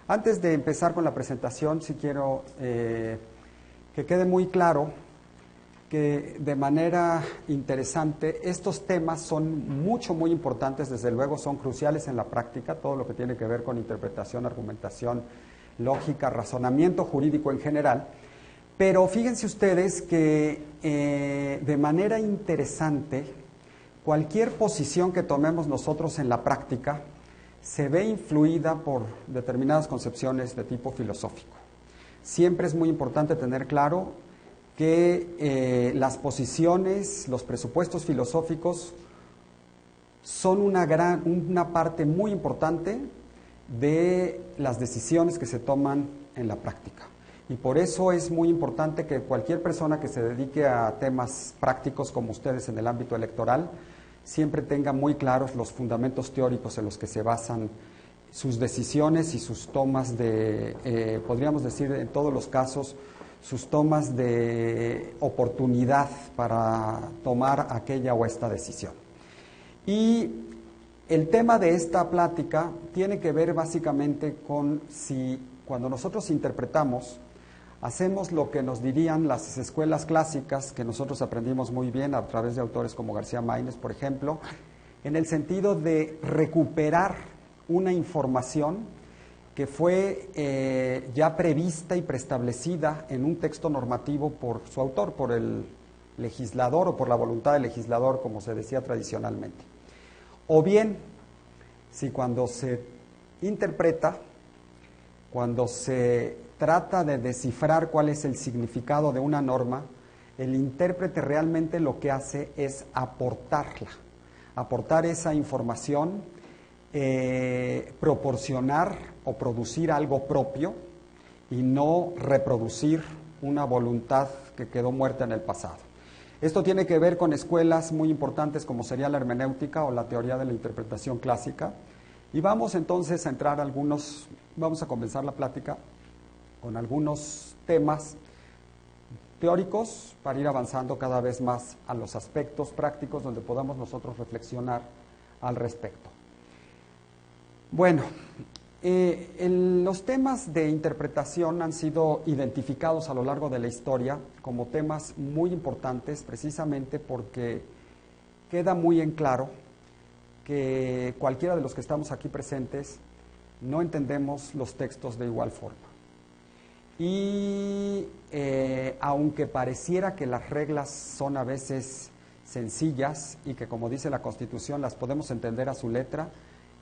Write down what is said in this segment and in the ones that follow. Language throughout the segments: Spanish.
Antes de empezar con la presentación, sí quiero que quede muy claro que de manera interesante estos temas son muy importantes, desde luego son cruciales en la práctica, todo lo que tiene que ver con interpretación, argumentación, lógica, razonamiento jurídico en general. Pero fíjense ustedes que de manera interesante, cualquier posición que tomemos nosotros en la práctica se ve influida por determinadas concepciones de tipo filosófico. Siempre es muy importante tener claro que las posiciones, los presupuestos filosóficos son una parte muy importante de las decisiones que se toman en la práctica. Y por eso es muy importante que cualquier persona que se dedique a temas prácticos como ustedes en el ámbito electoral siempre tenga muy claros los fundamentos teóricos en los que se basan sus decisiones y sus tomas de, podríamos decir en todos los casos, sus tomas de oportunidad para tomar aquella o esta decisión. Y el tema de esta plática tiene que ver básicamente con si cuando nosotros interpretamos, hacemos lo que nos dirían las escuelas clásicas, que nosotros aprendimos muy bien a través de autores como García Maínez, por ejemplo, en el sentido de recuperar una información que fue ya prevista y preestablecida en un texto normativo por su autor, por el legislador o por la voluntad del legislador, como se decía tradicionalmente. O bien, si cuando se interpreta, cuando se trata de descifrar cuál es el significado de una norma, el intérprete realmente lo que hace es aportarla, aportar esa información, proporcionar o producir algo propio y no reproducir una voluntad que quedó muerta en el pasado. Esto tiene que ver con escuelas muy importantes como sería la hermenéutica o la teoría de la interpretación clásica. Y vamos entonces a entrar vamos a comenzar la plática con algunos temas teóricos para ir avanzando cada vez más a los aspectos prácticos donde podamos nosotros reflexionar al respecto. Bueno, los temas de interpretación han sido identificados a lo largo de la historia como temas muy importantes precisamente porque queda muy en claro que cualquiera de los que estamos aquí presentes no entendemos los textos de igual forma. Y aunque pareciera que las reglas son a veces sencillas y que, como dice la Constitución, las podemos entender a su letra,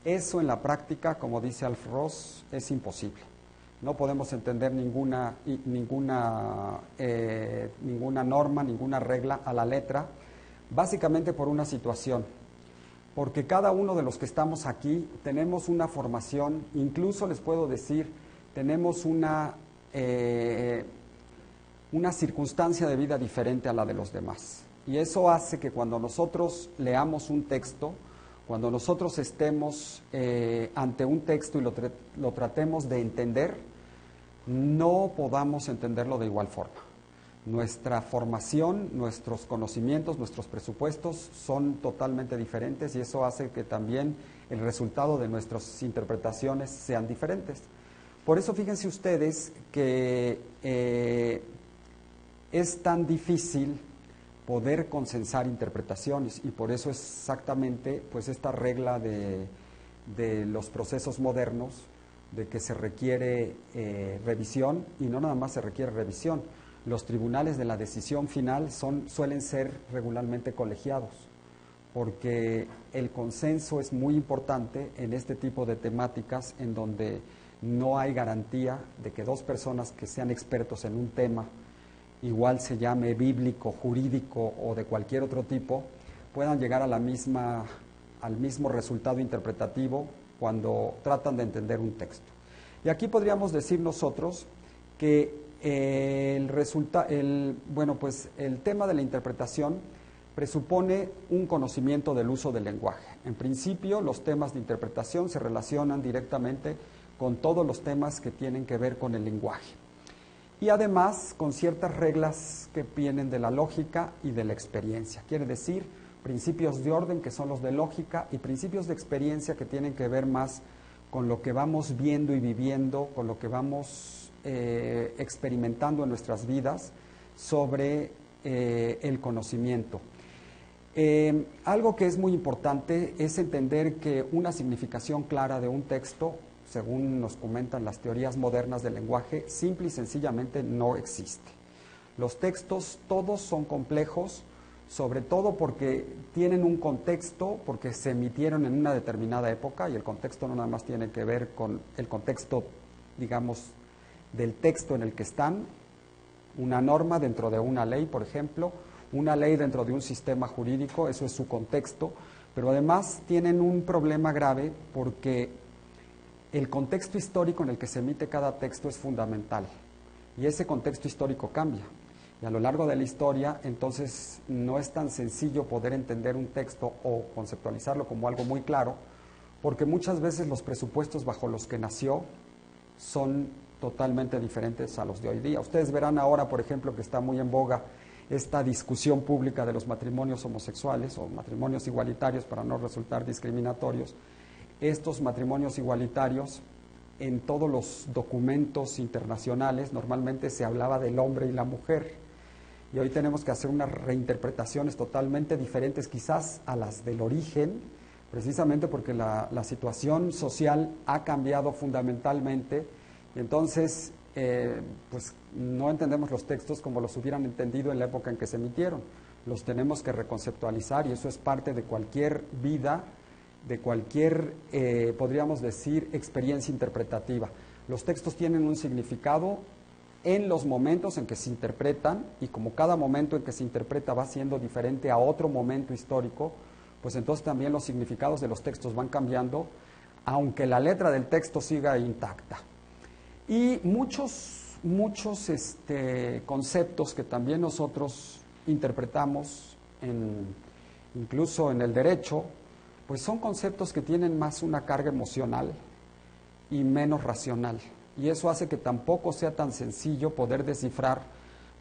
eso en la práctica, como dice Alf Ross, es imposible. No podemos entender ninguna norma, ninguna regla a la letra, básicamente por una situación. Porque cada uno de los que estamos aquí tenemos una formación, incluso les puedo decir, tenemos una circunstancia de vida diferente a la de los demás. Y eso hace que cuando nosotros leamos un texto, cuando nosotros estemos ante un texto y lo tratemos de entender, no podamos entenderlo de igual forma. Nuestra formación, nuestros conocimientos, nuestros presupuestos son totalmente diferentes y eso hace que también el resultado de nuestras interpretaciones sean diferentes. Por eso fíjense ustedes que es tan difícil poder consensar interpretaciones y por eso es exactamente pues esta regla de los procesos modernos de que se requiere revisión y no nada más se requiere revisión. Los tribunales de la decisión final suelen ser regularmente colegiados porque el consenso es muy importante en este tipo de temáticas en donde no hay garantía de que dos personas que sean expertos en un tema, igual se llame bíblico, jurídico o de cualquier otro tipo, puedan llegar al mismo resultado interpretativo cuando tratan de entender un texto. Y aquí podríamos decir nosotros que el tema de la interpretación presupone un conocimiento del uso del lenguaje. En principio, los temas de interpretación se relacionan directamente con todos los temas que tienen que ver con el lenguaje. Y además con ciertas reglas que vienen de la lógica y de la experiencia. Quiere decir, principios de orden que son los de lógica y principios de experiencia que tienen que ver más con lo que vamos viendo y viviendo, con lo que vamos experimentando en nuestras vidas sobre el conocimiento. Algo que es muy importante es entender que una significación clara de un texto, según nos comentan las teorías modernas del lenguaje, simple y sencillamente no existe. Los textos todos son complejos, sobre todo porque tienen un contexto, porque se emitieron en una determinada época, y el contexto no nada más tiene que ver con el contexto, digamos, del texto en el que están, una norma dentro de una ley, por ejemplo, una ley dentro de un sistema jurídico, eso es su contexto, pero además tienen un problema grave porque el contexto histórico en el que se emite cada texto es fundamental, y ese contexto histórico cambia. Y a lo largo de la historia, entonces, no es tan sencillo poder entender un texto o conceptualizarlo como algo muy claro, porque muchas veces los presupuestos bajo los que nació son totalmente diferentes a los de hoy día. Ustedes verán ahora, por ejemplo, que está muy en boga esta discusión pública de los matrimonios homosexuales o matrimonios igualitarios para no resultar discriminatorios. Estos matrimonios igualitarios, en todos los documentos internacionales, normalmente se hablaba del hombre y la mujer. Y hoy tenemos que hacer unas reinterpretaciones totalmente diferentes quizás a las del origen, precisamente porque la situación social ha cambiado fundamentalmente. Y entonces, pues no entendemos los textos como los hubieran entendido en la época en que se emitieron. Los tenemos que reconceptualizar, y eso es parte de cualquier vida, de cualquier, podríamos decir, experiencia interpretativa. Los textos tienen un significado en los momentos en que se interpretan, y como cada momento en que se interpreta va siendo diferente a otro momento histórico, pues entonces también los significados de los textos van cambiando, aunque la letra del texto siga intacta. Y muchos conceptos que también nosotros interpretamos, incluso en el derecho, pues son conceptos que tienen más una carga emocional y menos racional. Y eso hace que tampoco sea tan sencillo poder descifrar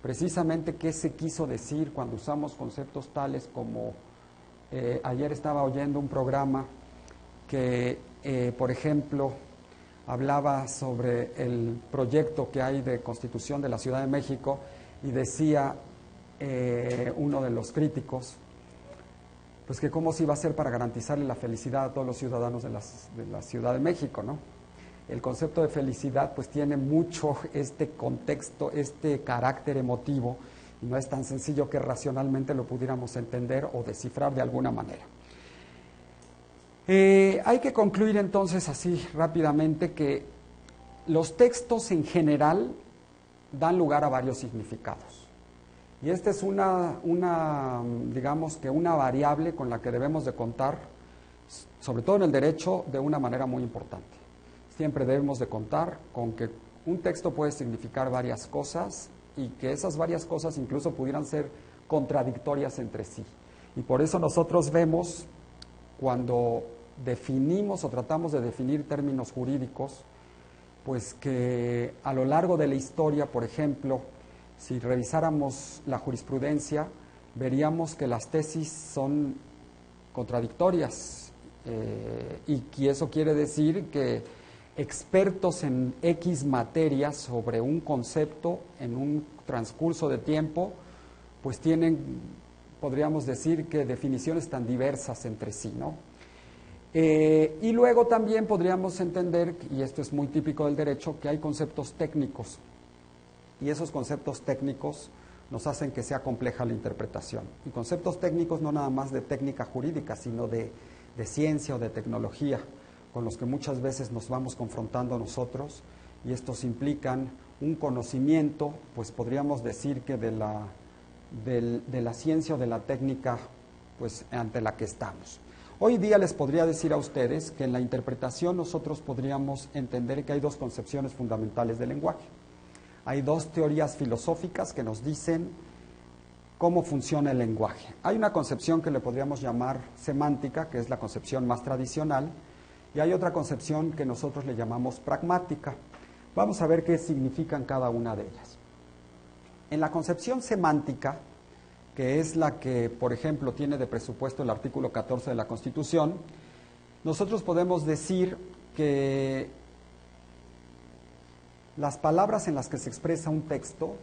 precisamente qué se quiso decir cuando usamos conceptos tales como, ayer estaba oyendo un programa que, por ejemplo, hablaba sobre el proyecto que hay de constitución de la Ciudad de México, y decía uno de los críticos, pues que cómo se iba a hacer para garantizarle la felicidad a todos los ciudadanos de la Ciudad de México, ¿no? El concepto de felicidad pues tiene mucho este contexto, este carácter emotivo, y no es tan sencillo que racionalmente lo pudiéramos entender o descifrar de alguna manera. Hay que concluir entonces así rápidamente que los textos en general dan lugar a varios significados. Y esta es digamos que una variable con la que debemos de contar, sobre todo en el derecho, de una manera muy importante. Siempre debemos de contar con que un texto puede significar varias cosas, y que esas varias cosas incluso pudieran ser contradictorias entre sí. Y por eso nosotros vemos, cuando definimos o tratamos de definir términos jurídicos, pues que a lo largo de la historia, por ejemplo, si revisáramos la jurisprudencia, veríamos que las tesis son contradictorias, y que eso quiere decir que expertos en X materia sobre un concepto en un transcurso de tiempo, pues tienen, podríamos decir, que definiciones tan diversas entre sí, ¿no? Y luego también podríamos entender, y esto es muy típico del derecho, que hay conceptos técnicos, y esos conceptos técnicos nos hacen que sea compleja la interpretación. Y conceptos técnicos no nada más de técnica jurídica, sino de ciencia o de tecnología, con los que muchas veces nos vamos confrontando nosotros, y estos implican un conocimiento, pues podríamos decir que de la ciencia o de la técnica, pues ante la que estamos. Hoy día les podría decir a ustedes que en la interpretación nosotros podríamos entender que hay dos concepciones fundamentales del lenguaje. Hay dos teorías filosóficas que nos dicen cómo funciona el lenguaje. Hay una concepción que le podríamos llamar semántica, que es la concepción más tradicional, y hay otra concepción que nosotros le llamamos pragmática. Vamos a ver qué significan cada una de ellas. En la concepción semántica, que es la que, por ejemplo, tiene de presupuesto el artículo 14 de la Constitución, nosotros podemos decir que las palabras en las que se expresa un texto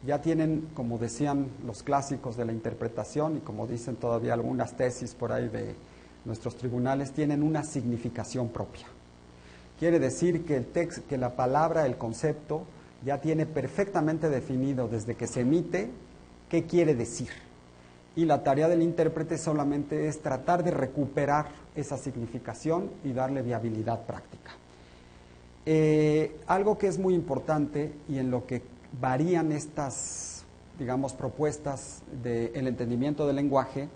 ya tienen, como decían los clásicos de la interpretación y como dicen todavía algunas tesis por ahí de nuestros tribunales, tienen una significación propia. Quiere decir que que la palabra, el concepto, ya tiene perfectamente definido desde que se emite qué quiere decir. Y la tarea del intérprete solamente es tratar de recuperar esa significación y darle viabilidad práctica. Algo que es muy importante y en lo que varían estas, digamos, propuestas del entendimiento del lenguaje,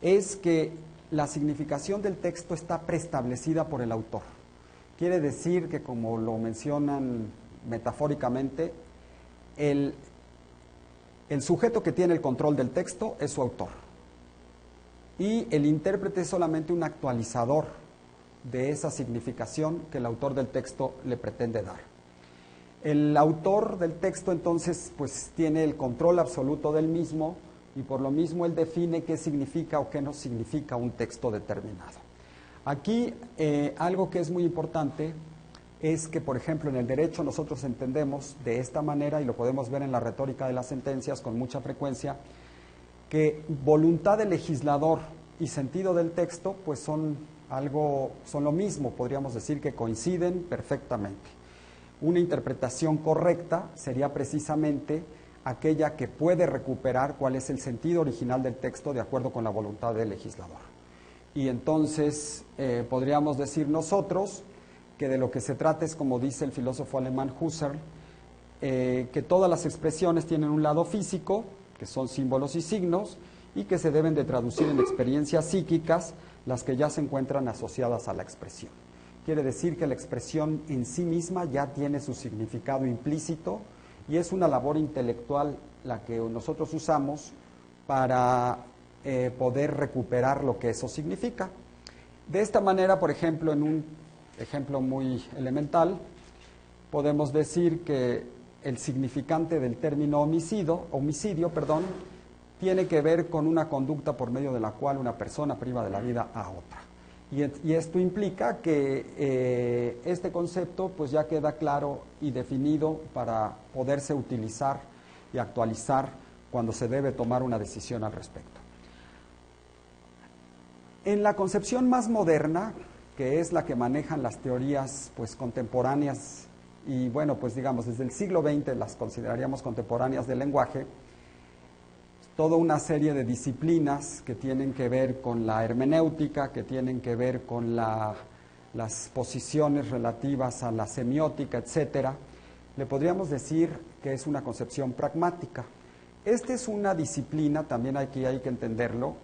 es que la significación del texto está preestablecida por el autor. Quiere decir que, como lo mencionan metafóricamente, el sujeto que tiene el control del texto es su autor. Y el intérprete es solamente un actualizador de esa significación que el autor del texto le pretende dar. El autor del texto, entonces, pues tiene el control absoluto del mismo y por lo mismo él define qué significa o qué no significa un texto determinado. Aquí algo que es muy importante es que, por ejemplo, en el derecho nosotros entendemos de esta manera, y lo podemos ver en la retórica de las sentencias con mucha frecuencia, que voluntad del legislador y sentido del texto pues son lo mismo, podríamos decir que coinciden perfectamente. Una interpretación correcta sería precisamente aquella que puede recuperar cuál es el sentido original del texto de acuerdo con la voluntad del legislador. Y entonces podríamos decir nosotros que de lo que se trata es, como dice el filósofo alemán Husserl, que todas las expresiones tienen un lado físico, que son símbolos y signos, y que se deben de traducir en experiencias psíquicas, las que ya se encuentran asociadas a la expresión. Quiere decir que la expresión en sí misma ya tiene su significado implícito y es una labor intelectual la que nosotros usamos para poder recuperar lo que eso significa. De esta manera, por ejemplo, en un ejemplo muy elemental, podemos decir que el significante del término homicidio, tiene que ver con una conducta por medio de la cual una persona priva de la vida a otra. Y esto implica que este concepto pues ya queda claro y definido para poderse utilizar y actualizar cuando se debe tomar una decisión al respecto. En la concepción más moderna, que es la que manejan las teorías pues contemporáneas, y bueno, pues digamos desde el siglo XX las consideraríamos contemporáneas del lenguaje, toda una serie de disciplinas que tienen que ver con la hermenéutica, que tienen que ver con las posiciones relativas a la semiótica, etcétera, le podríamos decir que es una concepción pragmática. Esta es una disciplina, también hay que entenderlo,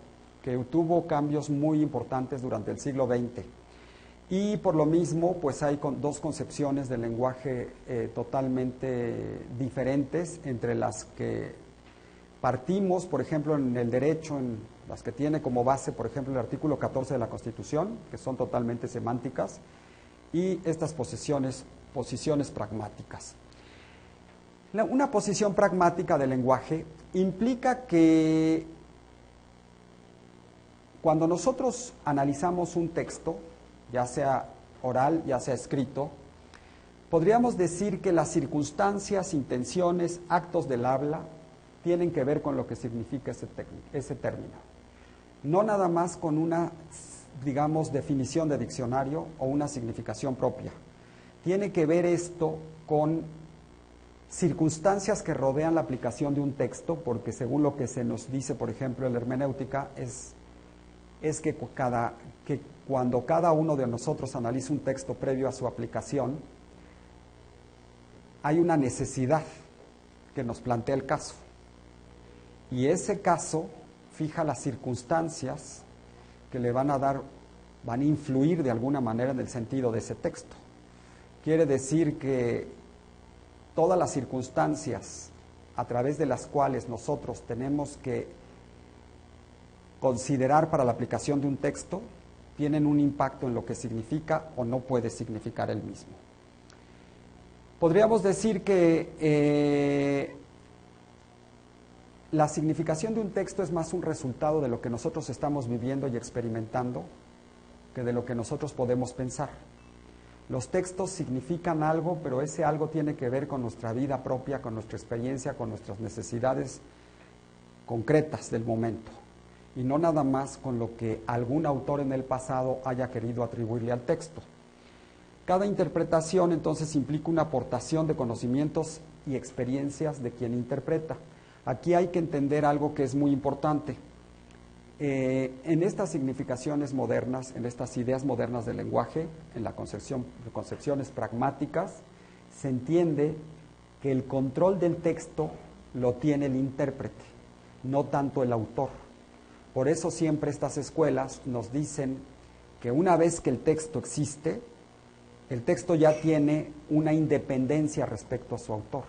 que tuvo cambios muy importantes durante el siglo XX. Y por lo mismo, pues hay dos concepciones del lenguaje totalmente diferentes, entre las que partimos, por ejemplo, en el derecho, en las que tiene como base, por ejemplo, el artículo 14 de la Constitución, que son totalmente semánticas, y estas posiciones pragmáticas. Una posición pragmática del lenguaje implica que cuando nosotros analizamos un texto, ya sea oral, ya sea escrito, podríamos decir que las circunstancias, intenciones, actos del habla tienen que ver con lo que significa ese término. No nada más con una, digamos, definición de diccionario o una significación propia. Tiene que ver esto con circunstancias que rodean la aplicación de un texto, porque según lo que se nos dice, por ejemplo, en la hermenéutica, es que cuando cada uno de nosotros analiza un texto previo a su aplicación, hay una necesidad que nos plantea el caso. Y ese caso fija las circunstancias que le van a influir de alguna manera en el sentido de ese texto. Quiere decir que todas las circunstancias a través de las cuales nosotros tenemos que considerar para la aplicación de un texto tienen un impacto en lo que significa o no puede significar el mismo. Podríamos decir que la significación de un texto es más un resultado de lo que nosotros estamos viviendo y experimentando que de lo que nosotros podemos pensar. Los textos significan algo, pero ese algo tiene que ver con nuestra vida propia, con nuestra experiencia, con nuestras necesidades concretas del momento, y no nada más con lo que algún autor en el pasado haya querido atribuirle al texto. Cada interpretación entonces implica una aportación de conocimientos y experiencias de quien interpreta. Aquí hay que entender algo que es muy importante. En estas significaciones modernas, en estas ideas modernas del lenguaje, en la concepciones pragmáticas, se entiende que el control del texto lo tiene el intérprete, no tanto el autor. Por eso siempre estas escuelas nos dicen que una vez que el texto existe, el texto ya tiene una independencia respecto a su autor.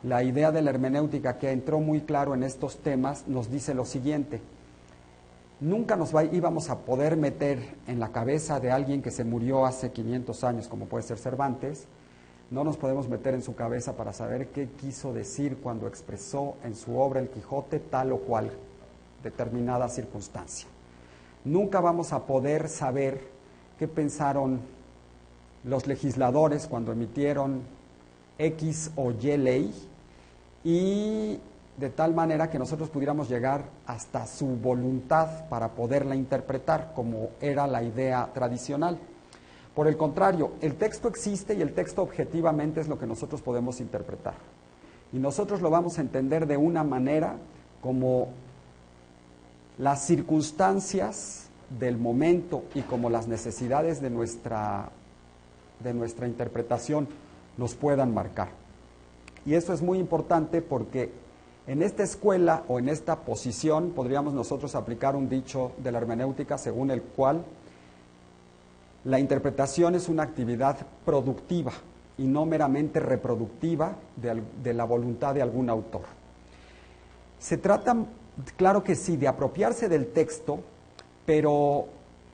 La idea de la hermenéutica, que entró muy claro en estos temas, nos dice lo siguiente: nunca íbamos a poder meter en la cabeza de alguien que se murió hace 500 años, como puede ser Cervantes. No nos podemos meter en su cabeza para saber qué quiso decir cuando expresó en su obra El Quijote tal o cual determinada circunstancia. Nunca vamos a poder saber qué pensaron los legisladores cuando emitieron X o Y ley, y de tal manera que nosotros pudiéramos llegar hasta su voluntad para poderla interpretar, como era la idea tradicional. Por el contrario, el texto existe y el texto objetivamente es lo que nosotros podemos interpretar. Y nosotros lo vamos a entender de una manera como las circunstancias del momento y como las necesidades de nuestra interpretación nos puedan marcar. Y eso es muy importante porque en esta escuela o en esta posición podríamos nosotros aplicar un dicho de la hermenéutica según el cual la interpretación es una actividad productiva y no meramente reproductiva de la voluntad de algún autor. Se trata, claro que sí, de apropiarse del texto, pero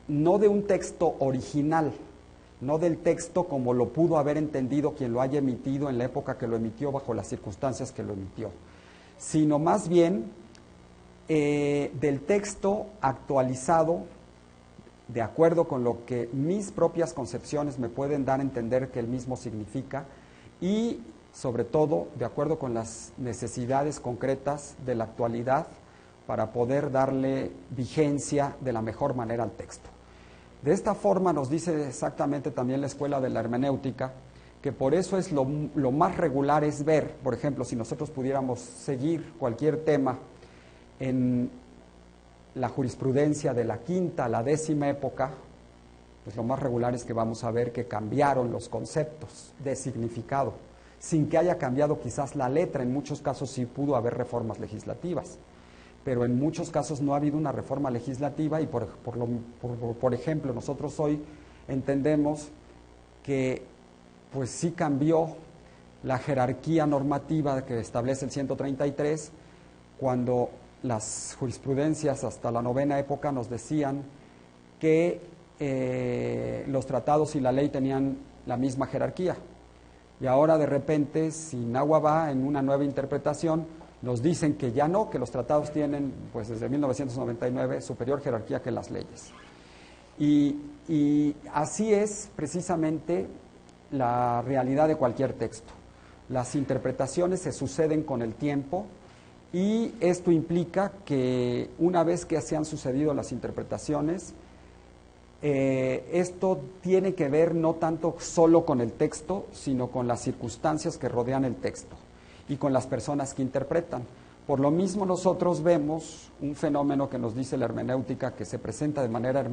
no de un texto original, no del texto como lo pudo haber entendido quien lo haya emitido en la época que lo emitió, bajo las circunstancias que lo emitió, sino más bien del texto actualizado de acuerdo con lo que mis propias concepciones me pueden dar a entender que el mismo significa, y sobre todo de acuerdo con las necesidades concretas de la actualidad para poder darle vigencia de la mejor manera al texto. De esta forma nos dice exactamente también la escuela de la hermenéutica que por eso es lo más regular es ver, por ejemplo, si nosotros pudiéramos seguir cualquier tema en la jurisprudencia de la quinta a la 10ª época, pues lo más regular es que vamos a ver que cambiaron los conceptos de significado, sin que haya cambiado quizás la letra. En muchos casos sí pudo haber reformas legislativas, pero en muchos casos no ha habido una reforma legislativa y por ejemplo, nosotros hoy entendemos que pues sí cambió la jerarquía normativa que establece el 133, cuando las jurisprudencias hasta la 9ª época nos decían que los tratados y la ley tenían la misma jerarquía. Y ahora de repente, sin agua va, en una nueva interpretación, nos dicen que ya no, que los tratados tienen, pues desde 1999, superior jerarquía que las leyes. Y así es precisamente la realidad de cualquier texto. Las interpretaciones se suceden con el tiempo, y esto implica que una vez que se han sucedido las interpretaciones, esto tiene que ver no tanto solo con el texto, sino con las circunstancias que rodean el texto y con las personas que interpretan. Por lo mismo nosotros vemos un fenómeno que nos dice la hermenéutica que se presenta de manera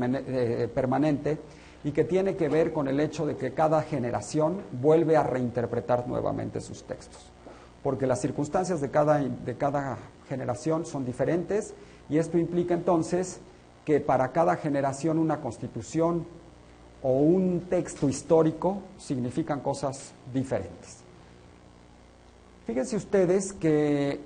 permanente y que tiene que ver con el hecho de que cada generación vuelve a reinterpretar nuevamente sus textos, porque las circunstancias de cada generación son diferentes, y esto implica entonces que para cada generación una constitución o un texto histórico significan cosas diferentes. Fíjense ustedes que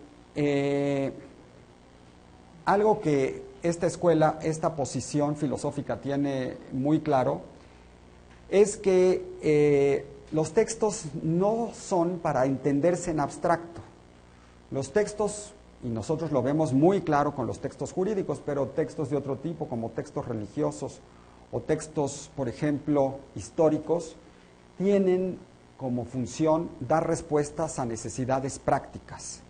algo que esta escuela, esta posición filosófica tiene muy claro, es que los textos no son para entenderse en abstracto. Los textos, y nosotros lo vemos muy claro con los textos jurídicos, pero textos de otro tipo, como textos religiosos o textos, por ejemplo, históricos, tienen como función dar respuestas a necesidades prácticas.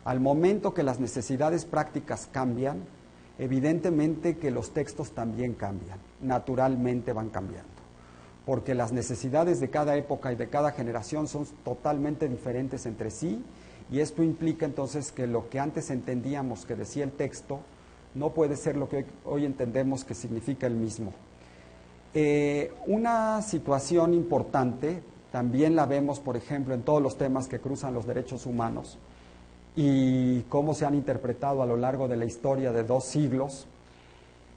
Al momento que las necesidades prácticas cambian, evidentemente que los textos también cambian, naturalmente van cambiando, porque las necesidades de cada época y de cada generación son totalmente diferentes entre sí, y esto implica entonces que lo que antes entendíamos que decía el texto no puede ser lo que hoy entendemos que significa el mismo. Una situación importante, también la vemos, por ejemplo, en todos los temas que cruzan los derechos humanos y cómo se han interpretado a lo largo de la historia de 2 siglos,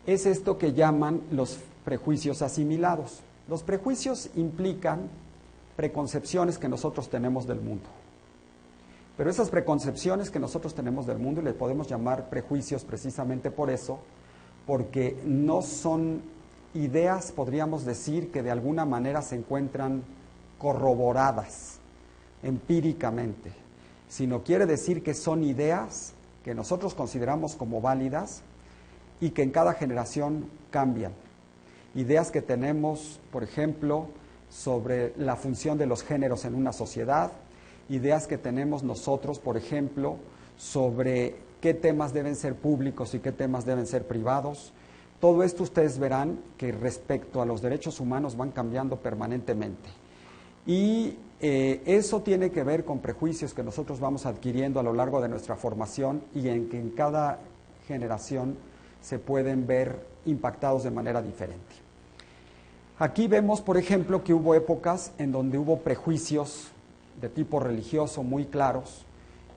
es esto que llaman los prejuicios asimilados. Los prejuicios implican preconcepciones que nosotros tenemos del mundo. Pero esas preconcepciones que nosotros tenemos del mundo, y le podemos llamar prejuicios precisamente por eso, porque no son ideas, podríamos decir, que de alguna manera se encuentran corroboradas empíricamente, sino quiere decir que son ideas que nosotros consideramos como válidas y que en cada generación cambian. Ideas que tenemos, por ejemplo, sobre la función de los géneros en una sociedad, ideas que tenemos nosotros, por ejemplo, sobre qué temas deben ser públicos y qué temas deben ser privados. Todo esto ustedes verán que respecto a los derechos humanos van cambiando permanentemente. Y eso tiene que ver con prejuicios que nosotros vamos adquiriendo a lo largo de nuestra formación y en que en cada generación se pueden ver impactados de manera diferente. Aquí vemos, por ejemplo, que hubo épocas en donde hubo prejuicios de tipo religioso muy claros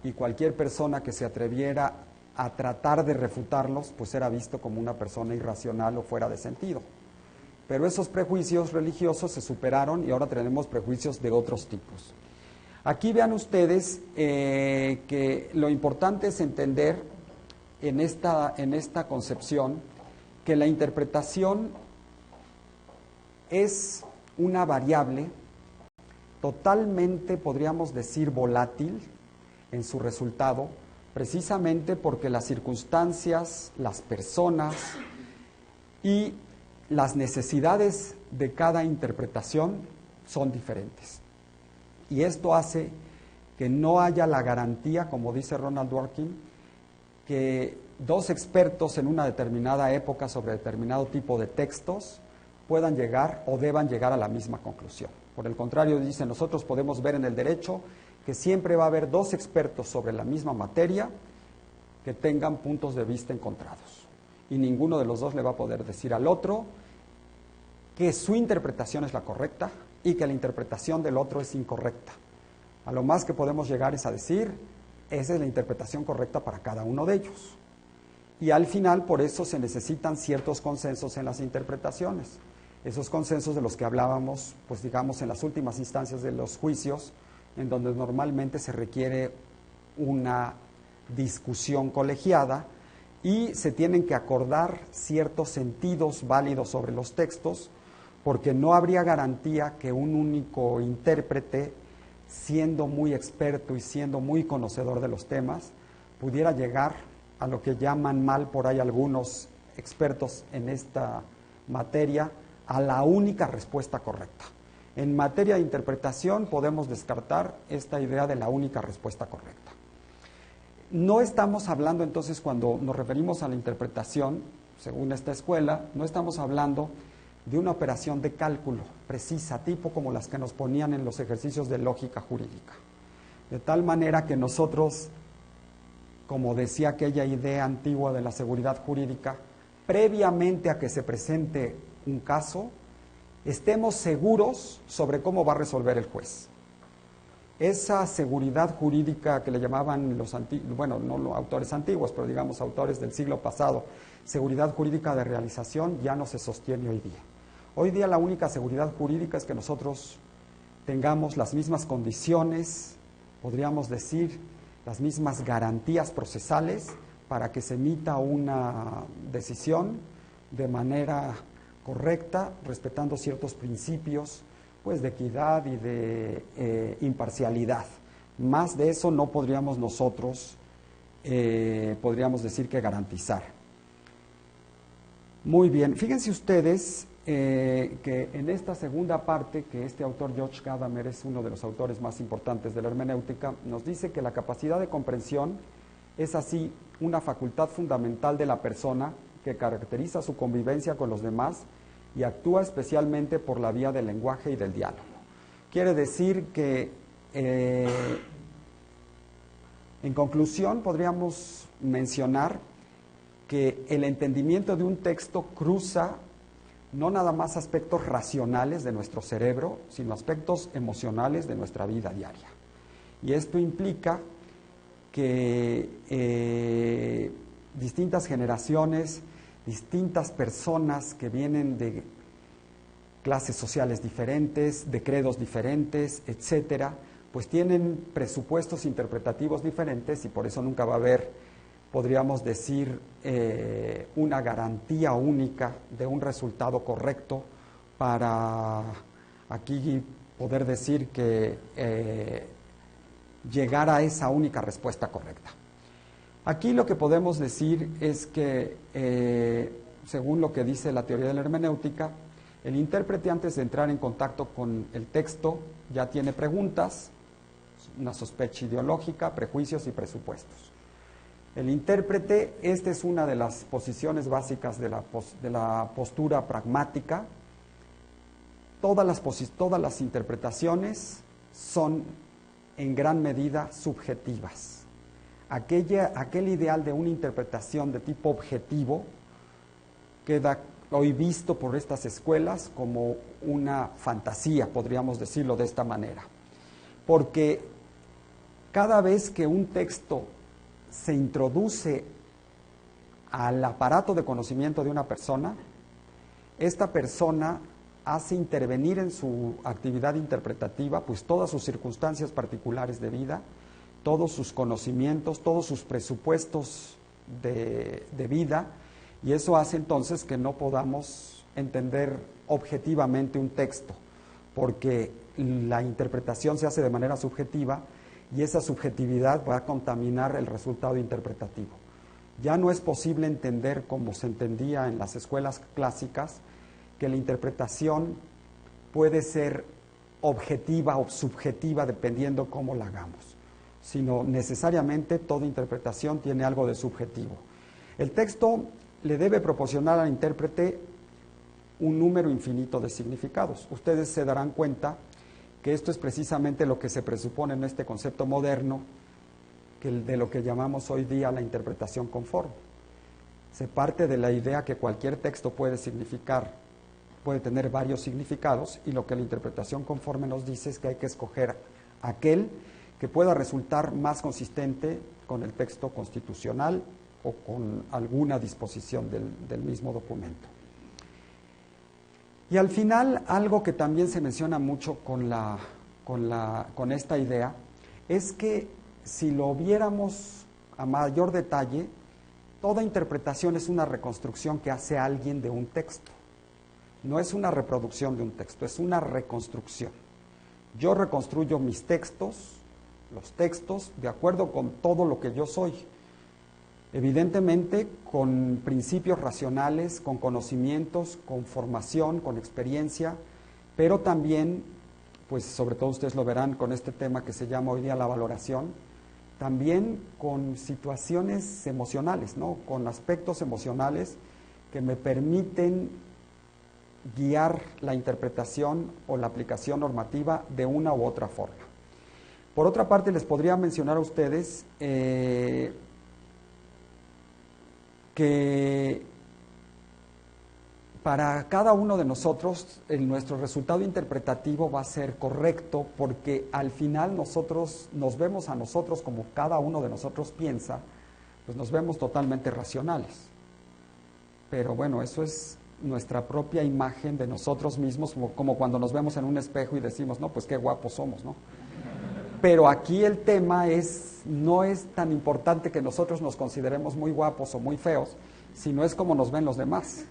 y cualquier persona que se atreviera a tratar de refutarlos, pues era visto como una persona irracional o fuera de sentido. Pero esos prejuicios religiosos se superaron y ahora tenemos prejuicios de otros tipos. Aquí vean ustedes que lo importante es entender en esta concepción que la interpretación es una variable totalmente, podríamos decir, volátil en su resultado, precisamente porque las circunstancias, las personas y las necesidades de cada interpretación son diferentes. Y esto hace que no haya la garantía, como dice Ronald Dworkin, que 2 expertos en una determinada época sobre determinado tipo de textos puedan llegar o deban llegar a la misma conclusión. Por el contrario, dice, nosotros podemos ver en el derecho que siempre va a haber 2 expertos sobre la misma materia que tengan puntos de vista encontrados. Y ninguno de los 2 le va a poder decir al otro que su interpretación es la correcta y que la interpretación del otro es incorrecta. A lo más que podemos llegar es a decir, esa es la interpretación correcta para cada uno de ellos. Y al final, por eso se necesitan ciertos consensos en las interpretaciones. Esos consensos de los que hablábamos, pues digamos, en las últimas instancias de los juicios, en donde normalmente se requiere una discusión colegiada y se tienen que acordar ciertos sentidos válidos sobre los textos, porque no habría garantía que un único intérprete, siendo muy experto y siendo muy conocedor de los temas, pudiera llegar a lo que llaman mal por ahí algunos expertos en esta materia, a la única respuesta correcta. En materia de interpretación podemos descartar esta idea de la única respuesta correcta. No estamos hablando entonces, cuando nos referimos a la interpretación, según esta escuela, no estamos hablando de una operación de cálculo precisa, tipo como las que nos ponían en los ejercicios de lógica jurídica. De tal manera que nosotros, como decía aquella idea antigua de la seguridad jurídica, previamente a que se presente un caso, estemos seguros sobre cómo va a resolver el juez. Esa seguridad jurídica que le llamaban los antiguos, bueno, no los autores antiguos, pero digamos autores del siglo pasado, seguridad jurídica de realización, ya no se sostiene hoy día. Hoy día la única seguridad jurídica es que nosotros tengamos las mismas condiciones, podríamos decir, las mismas garantías procesales para que se emita una decisión de manera correcta, respetando ciertos principios, pues, de equidad y de imparcialidad. Más de eso no podríamos nosotros, podríamos decir, que garantizar. Muy bien, fíjense ustedes que en esta segunda parte, que este autor George Gadamer es uno de los autores más importantes de la hermenéutica, nos dice que la capacidad de comprensión es así una facultad fundamental de la persona que caracteriza su convivencia con los demás y actúa especialmente por la vía del lenguaje y del diálogo. Quiere decir que, en conclusión, podríamos mencionar que el entendimiento de un texto cruza no nada más aspectos racionales de nuestro cerebro, sino aspectos emocionales de nuestra vida diaria. Y esto implica que distintas generaciones, distintas personas que vienen de clases sociales diferentes, de credos diferentes, etcétera, pues tienen presupuestos interpretativos diferentes y por eso nunca va a haber, podríamos decir, una garantía única de un resultado correcto para aquí poder decir que llegar a esa única respuesta correcta. Aquí lo que podemos decir es que, según lo que dice la teoría de la hermenéutica, el intérprete, antes de entrar en contacto con el texto, ya tiene preguntas, una sospecha ideológica, prejuicios y presupuestos. El intérprete, esta es una de las posiciones básicas de la postura pragmática. Todas las interpretaciones son en gran medida subjetivas. Aquel ideal de una interpretación de tipo objetivo queda hoy visto por estas escuelas como una fantasía, podríamos decirlo de esta manera. Porque cada vez que un texto se introduce al aparato de conocimiento de una persona, esta persona hace intervenir en su actividad interpretativa pues todas sus circunstancias particulares de vida, todos sus conocimientos, todos sus presupuestos de vida, y eso hace entonces que no podamos entender objetivamente un texto, porque la interpretación se hace de manera subjetiva y esa subjetividad va a contaminar el resultado interpretativo. Ya no es posible entender, como se entendía en las escuelas clásicas, que la interpretación puede ser objetiva o subjetiva dependiendo cómo la hagamos, sino necesariamente toda interpretación tiene algo de subjetivo. El texto le debe proporcionar al intérprete un número infinito de significados. Ustedes se darán cuenta que esto es precisamente lo que se presupone en este concepto moderno, de lo que llamamos hoy día la interpretación conforme. Se parte de la idea que cualquier texto puede tener varios significados, y lo que la interpretación conforme nos dice es que hay que escoger aquel que pueda resultar más consistente con el texto constitucional o con alguna disposición del mismo documento. Y al final, algo que también se menciona mucho con esta idea, es que si lo viéramos a mayor detalle, toda interpretación es una reconstrucción que hace alguien de un texto. No es una reproducción de un texto, es una reconstrucción. Yo reconstruyo mis textos, los textos, de acuerdo con todo lo que yo soy. Evidentemente con principios racionales, con conocimientos, con formación, con experiencia, pero también, pues sobre todo ustedes lo verán con este tema que se llama hoy día la valoración, también con situaciones emocionales, ¿no? Con aspectos emocionales que me permiten guiar la interpretación o la aplicación normativa de una u otra forma. Por otra parte, les podría mencionar a ustedes que para cada uno de nosotros nuestro resultado interpretativo va a ser correcto, porque al final nosotros nos vemos a nosotros como cada uno de nosotros piensa, pues nos vemos totalmente racionales. Pero bueno, eso es nuestra propia imagen de nosotros mismos, como cuando nos vemos en un espejo y decimos, no, pues qué guapos somos, ¿no? Pero aquí el tema no es tan importante que nosotros nos consideremos muy guapos o muy feos, sino es como nos ven los demás.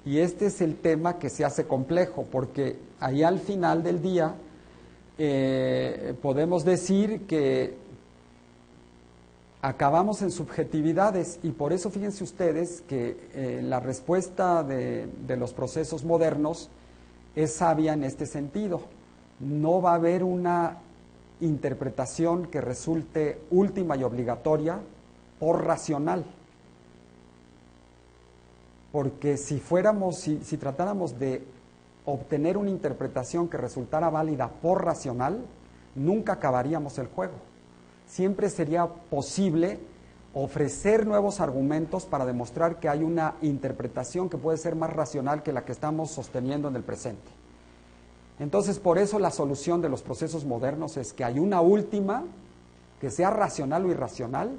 Y este es el tema que se hace complejo, porque ahí al final del día podemos decir que acabamos en subjetividades, y por eso fíjense ustedes que la respuesta de los procesos modernos es sabia en este sentido. No va a haber una interpretación que resulte última y obligatoria por racional. Porque si tratáramos de obtener una interpretación que resultara válida por racional, nunca acabaríamos el juego. Siempre sería posible ofrecer nuevos argumentos para demostrar que hay una interpretación que puede ser más racional que la que estamos sosteniendo en el presente. Entonces, por eso la solución de los procesos modernos es que hay una última, que sea racional o irracional,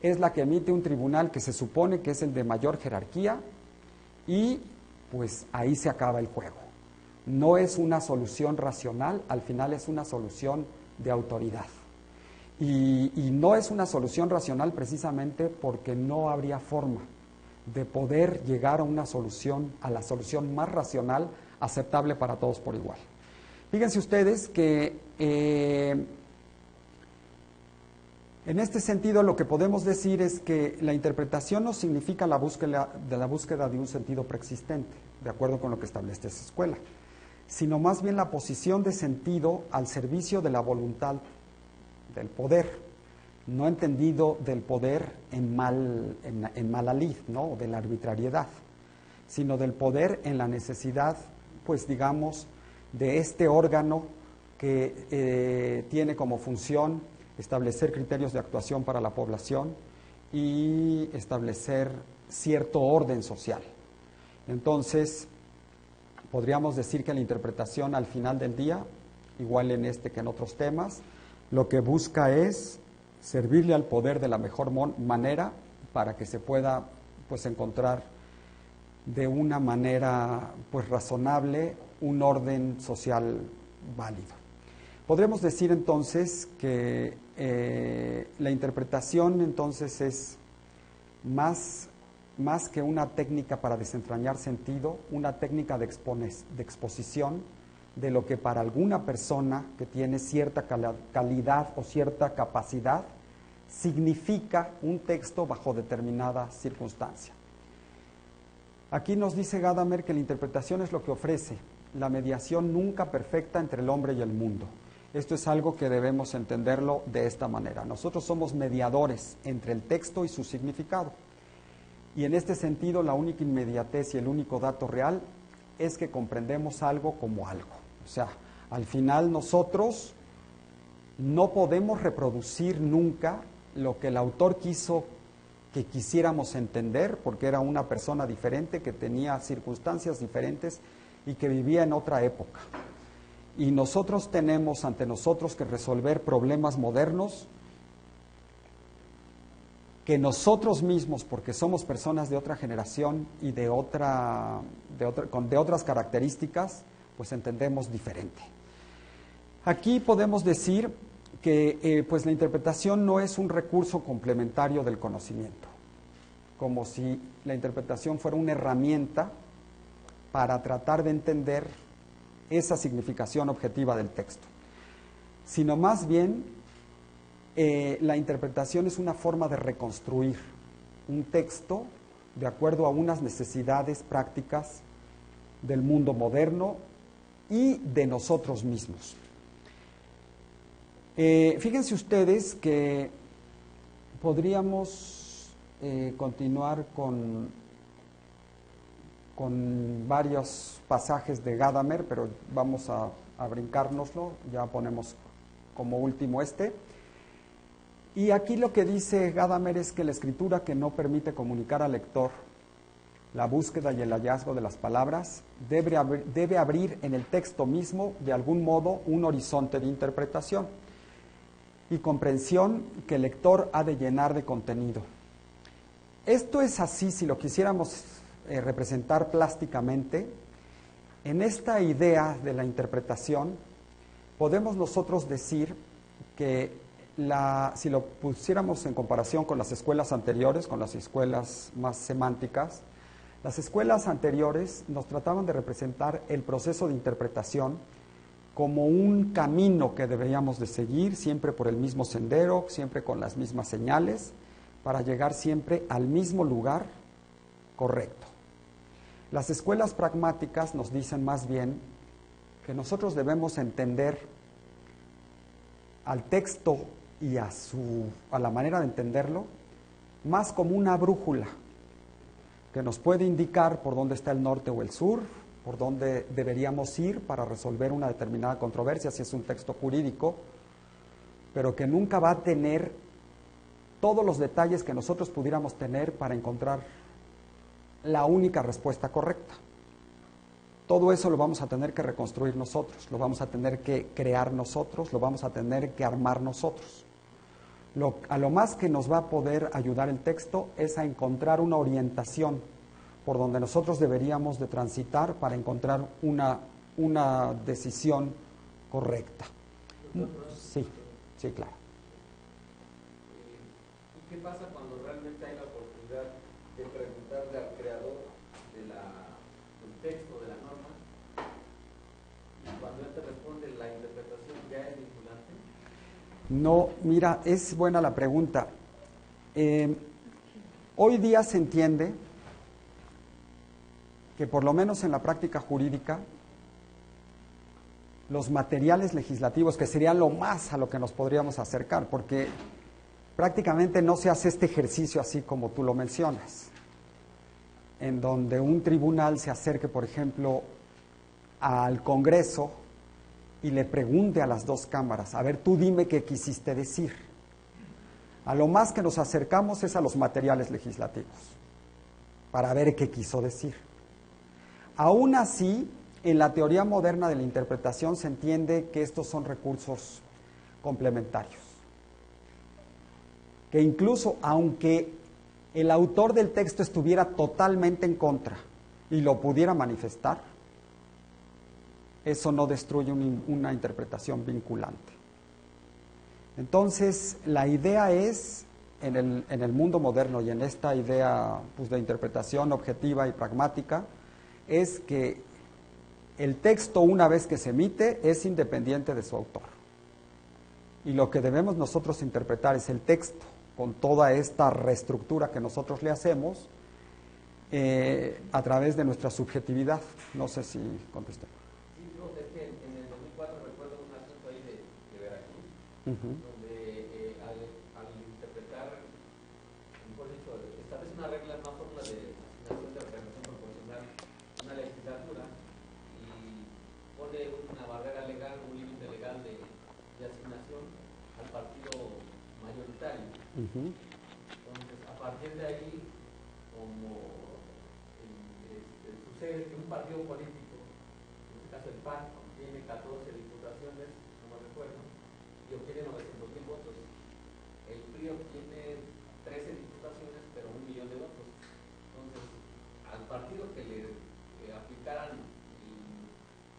es la que emite un tribunal que se supone que es el de mayor jerarquía, y pues ahí se acaba el juego. No es una solución racional, al final es una solución de autoridad. Y no es una solución racional precisamente porque no habría forma de poder llegar a una solución, a la solución más racional, aceptable para todos por igual. Fíjense ustedes que en este sentido lo que podemos decir es que la interpretación no significa la búsqueda de un sentido preexistente, de acuerdo con lo que establece esa escuela, sino más bien la posición de sentido al servicio de la voluntad del poder, no entendido del poder en mala lid, ¿no?, de la arbitrariedad, sino del poder en la necesidad, pues digamos, de este órgano que tiene como función establecer criterios de actuación para la población y establecer cierto orden social. Entonces, podríamos decir que la interpretación al final del día, igual en este que en otros temas, lo que busca es servirle al poder de la mejor manera para que se pueda pues encontrar de una manera pues razonable un orden social válido. Podremos decir entonces que la interpretación entonces es más que una técnica para desentrañar sentido, una técnica de exposición de lo que para alguna persona que tiene cierta calidad o cierta capacidad significa un texto bajo determinada circunstancia. Aquí nos dice Gadamer que la interpretación es lo que ofrece la mediación nunca perfecta entre el hombre y el mundo. Esto es algo que debemos entenderlo de esta manera. Nosotros somos mediadores entre el texto y su significado. Y en este sentido, la única inmediatez y el único dato real es que comprendemos algo como algo. O sea, al final nosotros no podemos reproducir nunca lo que el autor quiso que quisiéramos entender, porque era una persona diferente, que tenía circunstancias diferentes y que vivía en otra época. Y nosotros tenemos ante nosotros que resolver problemas modernos que nosotros mismos, porque somos personas de otra generación y de otras características, pues entendemos diferente. Aquí podemos decir que pues la interpretación no es un recurso complementario del conocimiento, como si la interpretación fuera una herramienta para tratar de entender esa significación objetiva del texto, sino más bien la interpretación es una forma de reconstruir un texto de acuerdo a unas necesidades prácticas del mundo moderno y de nosotros mismos. Fíjense ustedes que podríamos continuar con varios pasajes de Gadamer, pero vamos a brincárnoslo, ya ponemos como último este. Y aquí lo que dice Gadamer es que la escritura que no permite comunicar al lector la búsqueda y el hallazgo de las palabras debe abrir en el texto mismo, de algún modo, un horizonte de interpretación y comprensión que el lector ha de llenar de contenido. Esto es así, si lo quisiéramos representar plásticamente, en esta idea de la interpretación, podemos nosotros decir que si lo pusiéramos en comparación con las escuelas anteriores, con las escuelas más semánticas, las escuelas anteriores nos trataban de representar el proceso de interpretación como un camino que deberíamos de seguir, siempre por el mismo sendero, siempre con las mismas señales, para llegar siempre al mismo lugar correcto. Las escuelas pragmáticas nos dicen más bien que nosotros debemos entender al texto y a la manera de entenderlo más como una brújula que nos puede indicar por dónde está el norte o el sur, por dónde deberíamos ir para resolver una determinada controversia, si es un texto jurídico, pero que nunca va a tener todos los detalles que nosotros pudiéramos tener para encontrar la única respuesta correcta. Todo eso lo vamos a tener que reconstruir nosotros, lo vamos a tener que crear nosotros, lo vamos a tener que armar nosotros. A lo más que nos va a poder ayudar el texto es a encontrar una orientación por donde nosotros deberíamos de transitar para encontrar una decisión correcta. Sí, sí, claro. ¿Y qué pasa cuando realmente hay la oportunidad de preguntarle al creador del texto, de la norma, y cuando él te responde la interpretación ya es vinculante? No, mira, es buena la pregunta. Hoy día se entiende que por lo menos en la práctica jurídica, los materiales legislativos, que serían lo más a lo que nos podríamos acercar, porque prácticamente no se hace este ejercicio así como tú lo mencionas, en donde un tribunal se acerque, por ejemplo, al Congreso y le pregunte a las dos cámaras, a ver, tú dime qué quisiste decir. A lo más que nos acercamos es a los materiales legislativos, para ver qué quiso decir. Aún así, en la teoría moderna de la interpretación se entiende que estos son recursos complementarios. Que incluso aunque el autor del texto estuviera totalmente en contra y lo pudiera manifestar, eso no destruye una interpretación vinculante. Entonces, la idea es, en el mundo moderno y en esta idea pues, de interpretación objetiva y pragmática, es que el texto, una vez que se emite, es independiente de su autor. Y lo que debemos nosotros interpretar es el texto, con toda esta reestructura que nosotros le hacemos, a través de nuestra subjetividad. No sé si contesté. Sí, no, es que en el 2004 recuerdo un asunto ahí de Veracruz, donde al interpretar, mejor dicho, establece una regla, una fórmula de asignación de representación proporcional, una legislatura, y pone una barrera legal, un límite legal de asignación al partido mayoritario. Entonces, a partir de ahí, como sucede que un partido político, en este caso el PAN, obtiene 14 diputaciones, no me recuerdo, y obtiene 900,000 votos. El PRI obtiene 13 diputaciones, pero 1,000,000 de votos. Entonces, al partido que le aplicaran,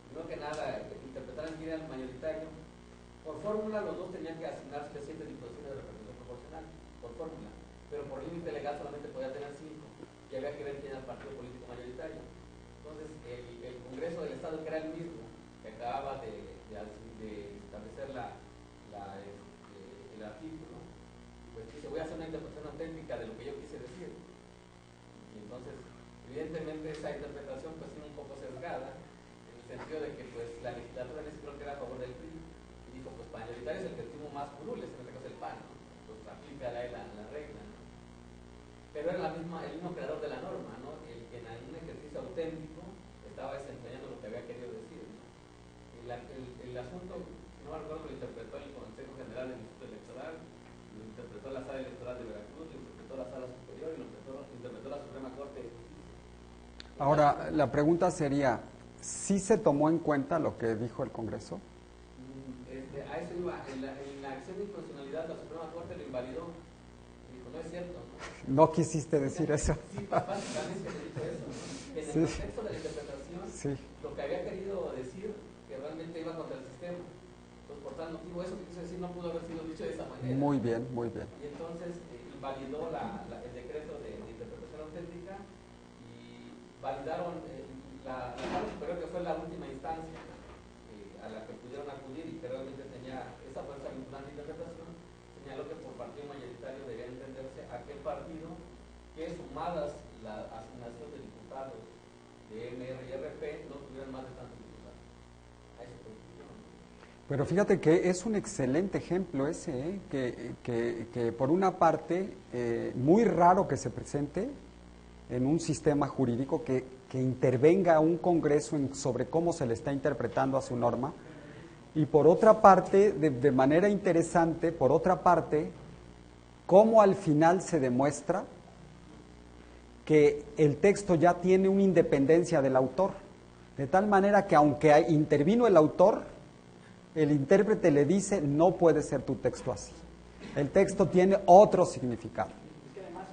primero que nada, interpretaran quién era el mayoritario, por fórmula los dos tenían que asignarse 7 diputaciones de representación proporcional, por fórmula, pero por límite legal solamente podía tener 5, y había que ver quién era el partido político mayoritario. Entonces, el Congreso del Estado, que era el mismo, que acababa de establecer el artículo, pues dice, voy a hacer una interpretación auténtica de lo que yo quise decir. Y entonces, evidentemente, esa interpretación pues tiene un poco sesgada, en el sentido de que pues la legislatura en ese creo que era a favor del PRI, y dijo, pues mayoritario es el que tuvo más curules, en este caso el PAN, ¿no? Pues aplica la regla, ¿no? Pero era el mismo creador de la norma, ¿no? El que en un ejercicio auténtico estaba desempeñando lo que había querido decir, ¿no? El asunto, no me recuerdo, lo interpretó el Consejo General del Instituto Electoral, lo interpretó la Sala Electoral de Veracruz, lo interpretó la Sala Superior y lo interpretó la Suprema Corte de Justicia. Ahora, la pregunta sería, ¿sí se tomó en cuenta lo que dijo el Congreso? A eso iba. En la acción de inconstitucionalidad la Suprema Corte lo invalidó. Dijo, no es cierto, ¿no? No quisiste decir eso. Sí, básicamente le dijo eso, ¿no? Que en el contexto de la interpretación, lo que había querido decir, que realmente iba contra el sistema. Entonces, por tal motivo, eso que quiso decir no pudo haber sido dicho de esa manera. Muy bien, muy bien. Y entonces invalidó el decreto de interpretación auténtica y validaron la Sala Superior, que fue la última instancia, a la que pudieron acudir y que realmente tenía esa fuerza vinculante de interpretación, señaló que por partido mayoritario debía entenderse aquel partido que, sumadas la asignación de diputados de MR y RP, no tuvieran más de tantos diputados. A eso fue. Pero fíjate que es un excelente ejemplo ese, que por una parte, muy raro que se presente en un sistema jurídico que intervenga un Congreso sobre cómo se le está interpretando a su norma, y por otra parte, de manera interesante, por otra parte, cómo al final se demuestra que el texto ya tiene una independencia del autor, de tal manera que aunque intervino el autor, el intérprete le dice, no puede ser tu texto así. El texto tiene otro significado. Es que además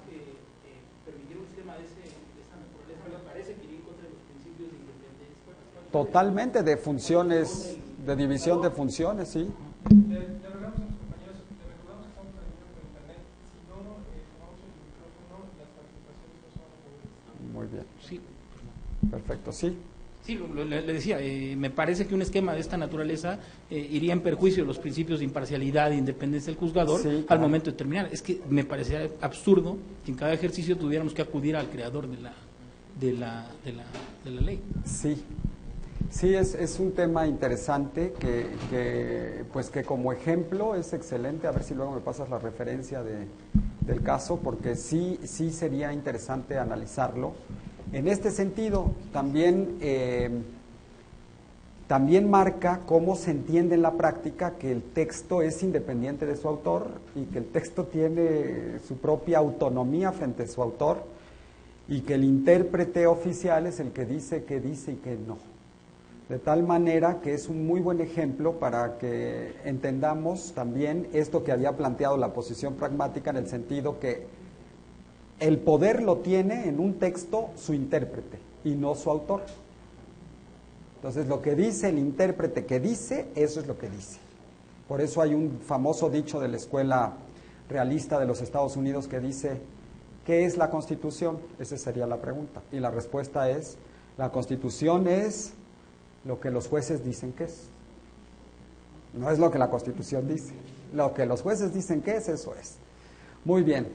permitir un sistema de esta naturaleza me parece que iría en contra de los principios de independencia. Totalmente, de funciones, de división de funciones, sí. Le rogamos a los compañeros, le recordamos que estamos transmitiendo por internet. Si no tomamos el micrófono, las participaciones no se van a poder. Muy bien. Sí. Perfecto, sí. Sí, le decía, me parece que un esquema de esta naturaleza iría en perjuicio de los principios de imparcialidad e independencia del juzgador, sí, claro, al momento de terminar. Es que me parecería absurdo que en cada ejercicio tuviéramos que acudir al creador de la ley. Sí, sí, es un tema interesante que como ejemplo es excelente. A ver si luego me pasas la referencia del caso, porque sí sería interesante analizarlo. En este sentido, también marca cómo se entiende en la práctica que el texto es independiente de su autor y que el texto tiene su propia autonomía frente a su autor y que el intérprete oficial es el que dice y qué no. De tal manera que es un muy buen ejemplo para que entendamos también esto que había planteado la posición pragmática, en el sentido que el poder lo tiene en un texto su intérprete y no su autor. Entonces, lo que dice el intérprete que dice, eso es lo que dice. Por eso hay un famoso dicho de la escuela realista de los Estados Unidos que dice, ¿qué es la Constitución? Esa sería la pregunta. Y la respuesta es, la Constitución es lo que los jueces dicen que es. No es lo que la Constitución dice. Lo que los jueces dicen que es, eso es. Muy bien.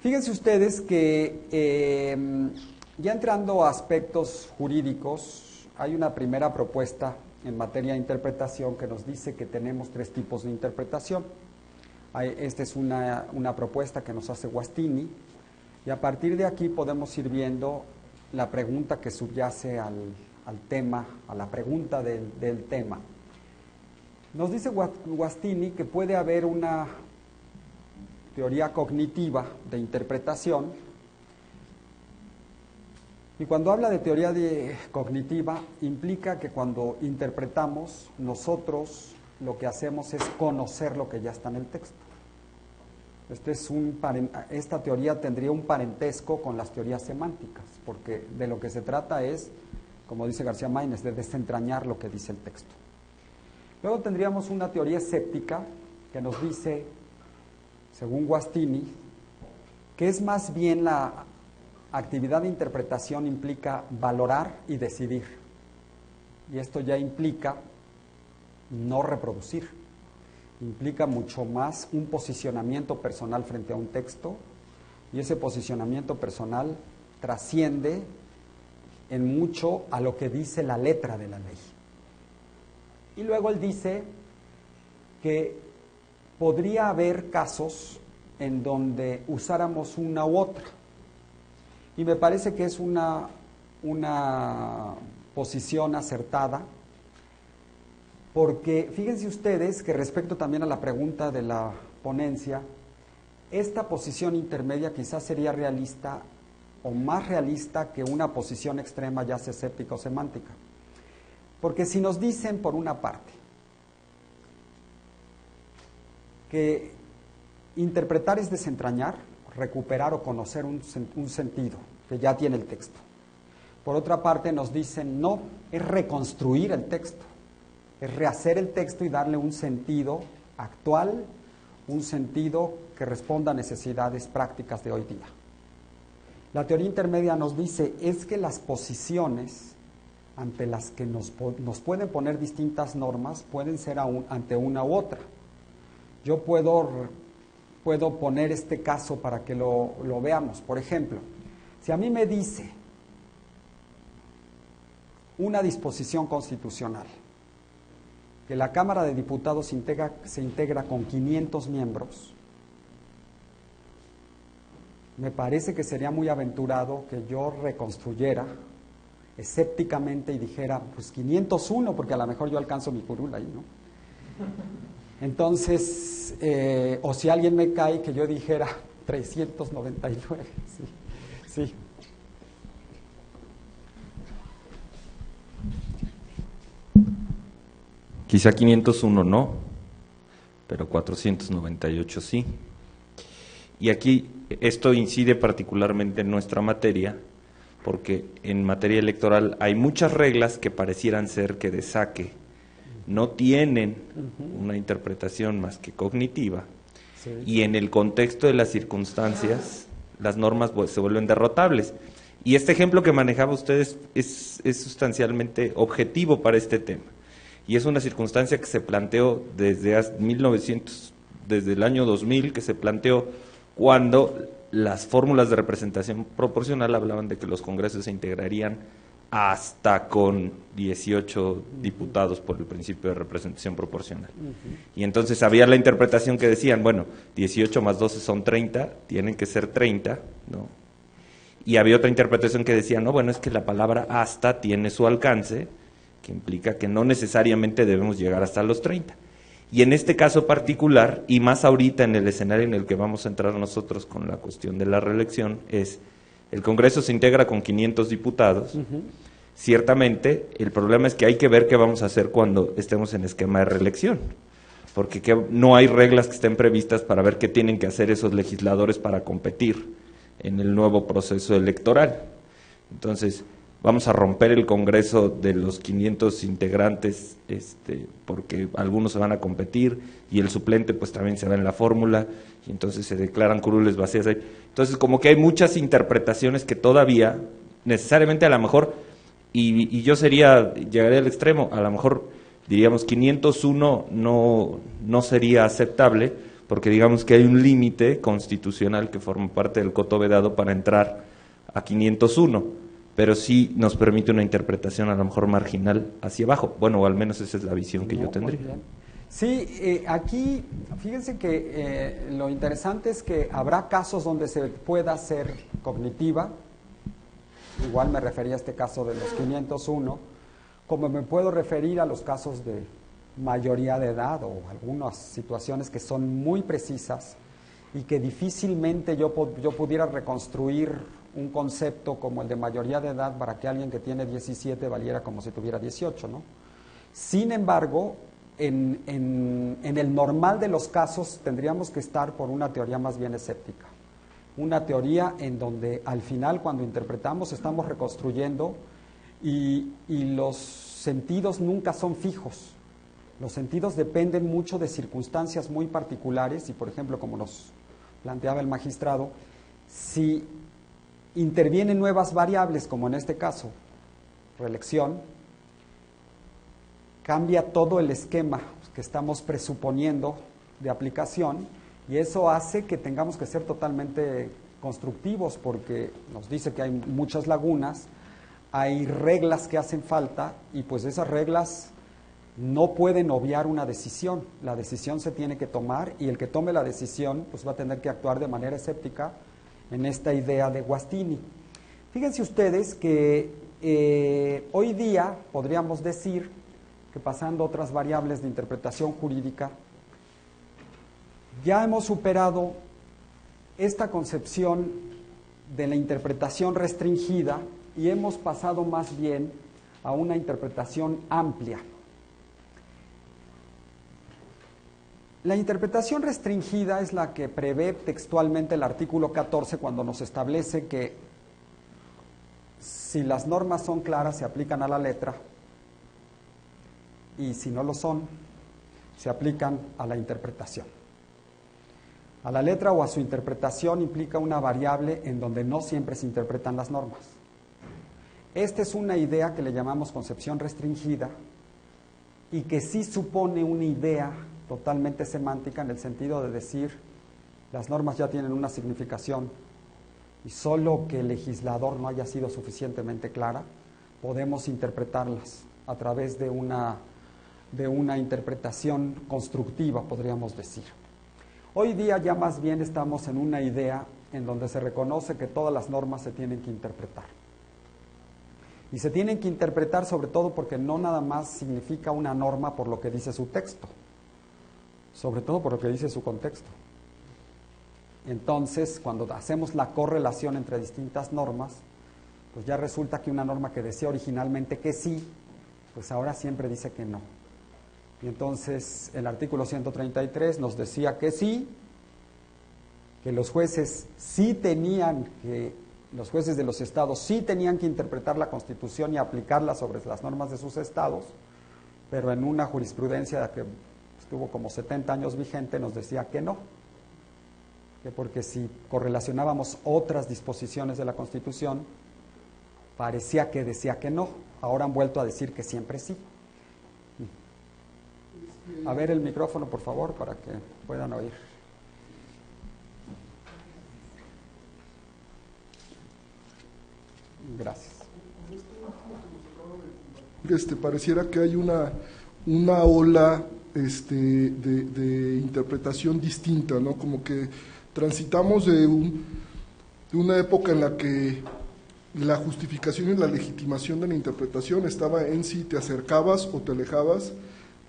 Fíjense ustedes que ya entrando a aspectos jurídicos, hay una primera propuesta en materia de interpretación que nos dice que tenemos 3 tipos de interpretación. Esta es una propuesta que nos hace Guastini, y a partir de aquí podemos ir viendo la pregunta que subyace al tema, a la pregunta del tema. Nos dice Guastini que puede haber una teoría cognitiva de interpretación, y cuando habla de teoría cognitiva implica que cuando interpretamos nosotros lo que hacemos es conocer lo que ya está en el texto. Esta teoría tendría un parentesco con las teorías semánticas, porque de lo que se trata es, como dice García Maínez, de desentrañar lo que dice el texto. Luego tendríamos una teoría escéptica que nos dice, según Guastini, que es más bien la actividad de interpretación implica valorar y decidir. Y esto ya implica no reproducir. Implica mucho más un posicionamiento personal frente a un texto, y ese posicionamiento personal trasciende en mucho a lo que dice la letra de la ley. Y luego él dice que podría haber casos en donde usáramos una u otra, y me parece que es una posición acertada, porque fíjense ustedes que respecto también a la pregunta de la ponencia, esta posición intermedia quizás sería realista o más realista que una posición extrema, ya sea escéptica o semántica. Porque si nos dicen, por una parte, que interpretar es desentrañar, recuperar o conocer un sentido que ya tiene el texto. Por otra parte nos dicen, no, es reconstruir el texto, es rehacer el texto y darle un sentido actual, un sentido que responda a necesidades prácticas de hoy día. La teoría intermedia nos dice, es que las posiciones ante las que nos pueden poner distintas normas, pueden ser ante una u otra. Yo puedo poner este caso para que lo veamos. Por ejemplo, si a mí me dice una disposición constitucional que la Cámara de Diputados se integra con 500 miembros, me parece que sería muy aventurado que yo reconstruyera escépticamente y dijera, pues 501, porque a lo mejor yo alcanzo mi curul ahí, ¿no? Entonces, o si alguien me cae, que yo dijera 399, sí. Quizá 501 no, pero 498 sí. Y aquí esto incide particularmente en nuestra materia, porque en materia electoral hay muchas reglas que parecieran ser que de saque no tienen una interpretación más que cognitiva, sí. Y en el contexto de las circunstancias las normas se vuelven derrotables. Y este ejemplo que manejaba ustedes es sustancialmente objetivo para este tema. Y es una circunstancia que se planteó desde el año 2000, que se planteó cuando las fórmulas de representación proporcional hablaban de que los congresos se integrarían hasta con 18 diputados por el principio de representación proporcional. Y entonces había la interpretación que decían, bueno, 18 más 12 son 30, tienen que ser 30, ¿no? Y había otra interpretación que decía, no, bueno, es que la palabra hasta tiene su alcance, que implica que no necesariamente debemos llegar hasta los 30. Y en este caso particular, y más ahorita en el escenario en el que vamos a entrar nosotros con la cuestión de la reelección, es el Congreso se integra con 500 diputados. Ciertamente, el problema es que hay que ver qué vamos a hacer cuando estemos en esquema de reelección, porque no hay reglas que estén previstas para ver qué tienen que hacer esos legisladores para competir en el nuevo proceso electoral. Entonces, vamos a romper el Congreso de los 500 integrantes, porque algunos se van a competir y el suplente pues también se va en la fórmula y entonces se declaran curules vacías ahí. Entonces como que hay muchas interpretaciones que todavía necesariamente a lo mejor, y yo llegaría al extremo, a lo mejor diríamos 501 no sería aceptable porque digamos que hay un límite constitucional que forma parte del coto vedado para entrar a 501. Pero sí nos permite una interpretación a lo mejor marginal hacia abajo. Bueno, o al menos esa es la visión que yo tendría. Sí, aquí, fíjense que lo interesante es que habrá casos donde se pueda hacer cognitiva, igual me refería a este caso de los 501, como me puedo referir a los casos de mayoría de edad o algunas situaciones que son muy precisas y que difícilmente yo pudiera reconstruir un concepto como el de mayoría de edad para que alguien que tiene 17 valiera como si tuviera 18, ¿no? Sin embargo, en el normal de los casos tendríamos que estar por una teoría más bien escéptica. Una teoría en donde al final cuando interpretamos estamos reconstruyendo y los sentidos nunca son fijos. Los sentidos dependen mucho de circunstancias muy particulares y, por ejemplo, como nos planteaba el magistrado, si intervienen nuevas variables, como en este caso, reelección, cambia todo el esquema que estamos presuponiendo de aplicación y eso hace que tengamos que ser totalmente constructivos porque nos dice que hay muchas lagunas, hay reglas que hacen falta y pues esas reglas no pueden obviar una decisión. La decisión se tiene que tomar y el que tome la decisión pues va a tener que actuar de manera escéptica en esta idea de Guastini. Fíjense ustedes que hoy día podríamos decir que pasando otras variables de interpretación jurídica, ya hemos superado esta concepción de la interpretación restringida y hemos pasado más bien a una interpretación amplia. La interpretación restringida es la que prevé textualmente el artículo 14 cuando nos establece que si las normas son claras se aplican a la letra y si no lo son se aplican a la interpretación. A la letra o a su interpretación implica una variable en donde no siempre se interpretan las normas. Esta es una idea que le llamamos concepción restringida y que sí supone una idea totalmente semántica en el sentido de decir las normas ya tienen una significación y solo que el legislador no haya sido suficientemente clara, podemos interpretarlas a través de una interpretación constructiva, podríamos decir. Hoy día ya más bien estamos en una idea en donde se reconoce que todas las normas se tienen que interpretar. Y se tienen que interpretar sobre todo porque no nada más significa una norma por lo que dice su texto, sobre todo por lo que dice su contexto. Entonces, cuando hacemos la correlación entre distintas normas, pues ya resulta que una norma que decía originalmente que sí, pues ahora siempre dice que no. Y entonces el artículo 133 nos decía que sí, que los jueces los jueces de los estados sí tenían que interpretar la Constitución y aplicarla sobre las normas de sus estados, pero en una jurisprudencia que estuvo como 70 años vigente nos decía que no, que porque si correlacionábamos otras disposiciones de la Constitución, parecía que decía que no, ahora han vuelto a decir que siempre sí. A ver el micrófono, por favor, para que puedan oír. Gracias. Pareciera que hay una ola de interpretación distinta, ¿no? Como que transitamos de una época en la que la justificación y la legitimación de la interpretación estaba en si te acercabas o te alejabas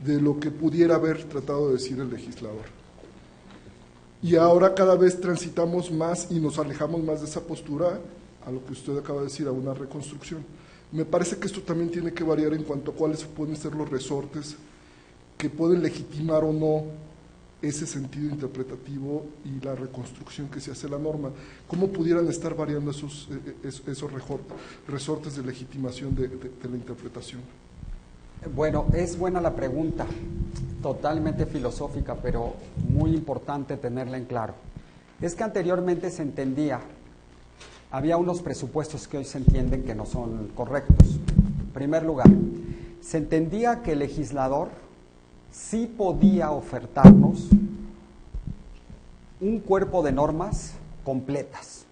de lo que pudiera haber tratado de decir el legislador. Y ahora cada vez transitamos más y nos alejamos más de esa postura a lo que usted acaba de decir, a una reconstrucción. Me parece que esto también tiene que variar en cuanto a cuáles pueden ser los resortes que pueden legitimar o no ese sentido interpretativo y la reconstrucción que se hace la norma. ¿Cómo pudieran estar variando esos resortes de legitimación de la interpretación? Bueno, es buena la pregunta, totalmente filosófica, pero muy importante tenerla en claro. Es que anteriormente se entendía, había unos presupuestos que hoy se entienden que no son correctos. En primer lugar, se entendía que el legislador sí podía ofertarnos un cuerpo de normas completas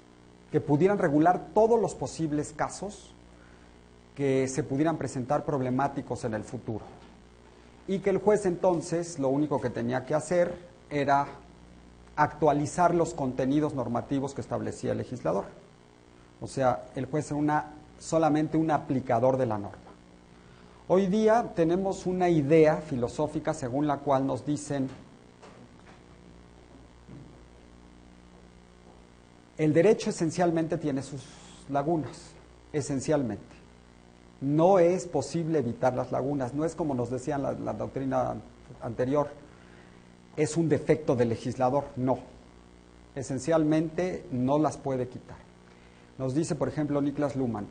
que pudieran regular todos los posibles casos que se pudieran presentar problemáticos en el futuro. Y que el juez entonces lo único que tenía que hacer era actualizar los contenidos normativos que establecía el legislador. O sea, el juez era solamente un aplicador de la norma. Hoy día tenemos una idea filosófica según la cual nos dicen el derecho esencialmente tiene sus lagunas, esencialmente. No es posible evitar las lagunas, no es como nos decía la doctrina anterior, es un defecto del legislador, no. Esencialmente no las puede quitar. Nos dice, por ejemplo, Niklas Luhmann,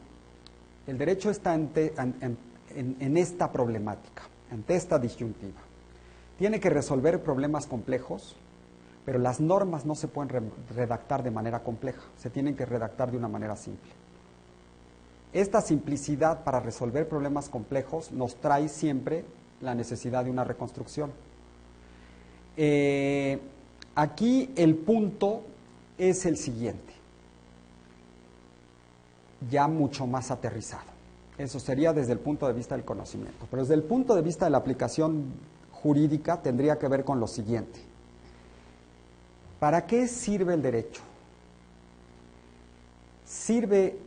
el derecho está en esta problemática, ante esta disyuntiva. Tiene que resolver problemas complejos, pero las normas no se pueden redactar de manera compleja, se tienen que redactar de una manera simple. Esta simplicidad para resolver problemas complejos nos trae siempre la necesidad de una reconstrucción. Aquí el punto es el siguiente, ya mucho más aterrizado. Eso sería desde el punto de vista del conocimiento. Pero desde el punto de vista de la aplicación jurídica tendría que ver con lo siguiente. ¿Para qué sirve el derecho? ¿Sirve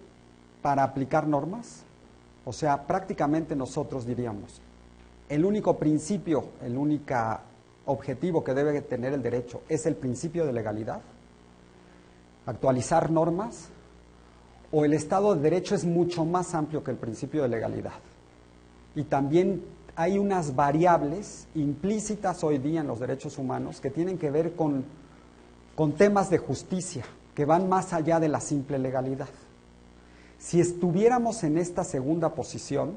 para aplicar normas? O sea, prácticamente nosotros diríamos, el único principio, el único objetivo que debe tener el derecho es el principio de legalidad. Actualizar normas. O el Estado de Derecho es mucho más amplio que el principio de legalidad. Y también hay unas variables implícitas hoy día en los derechos humanos que tienen que ver con temas de justicia, que van más allá de la simple legalidad. Si estuviéramos en esta segunda posición,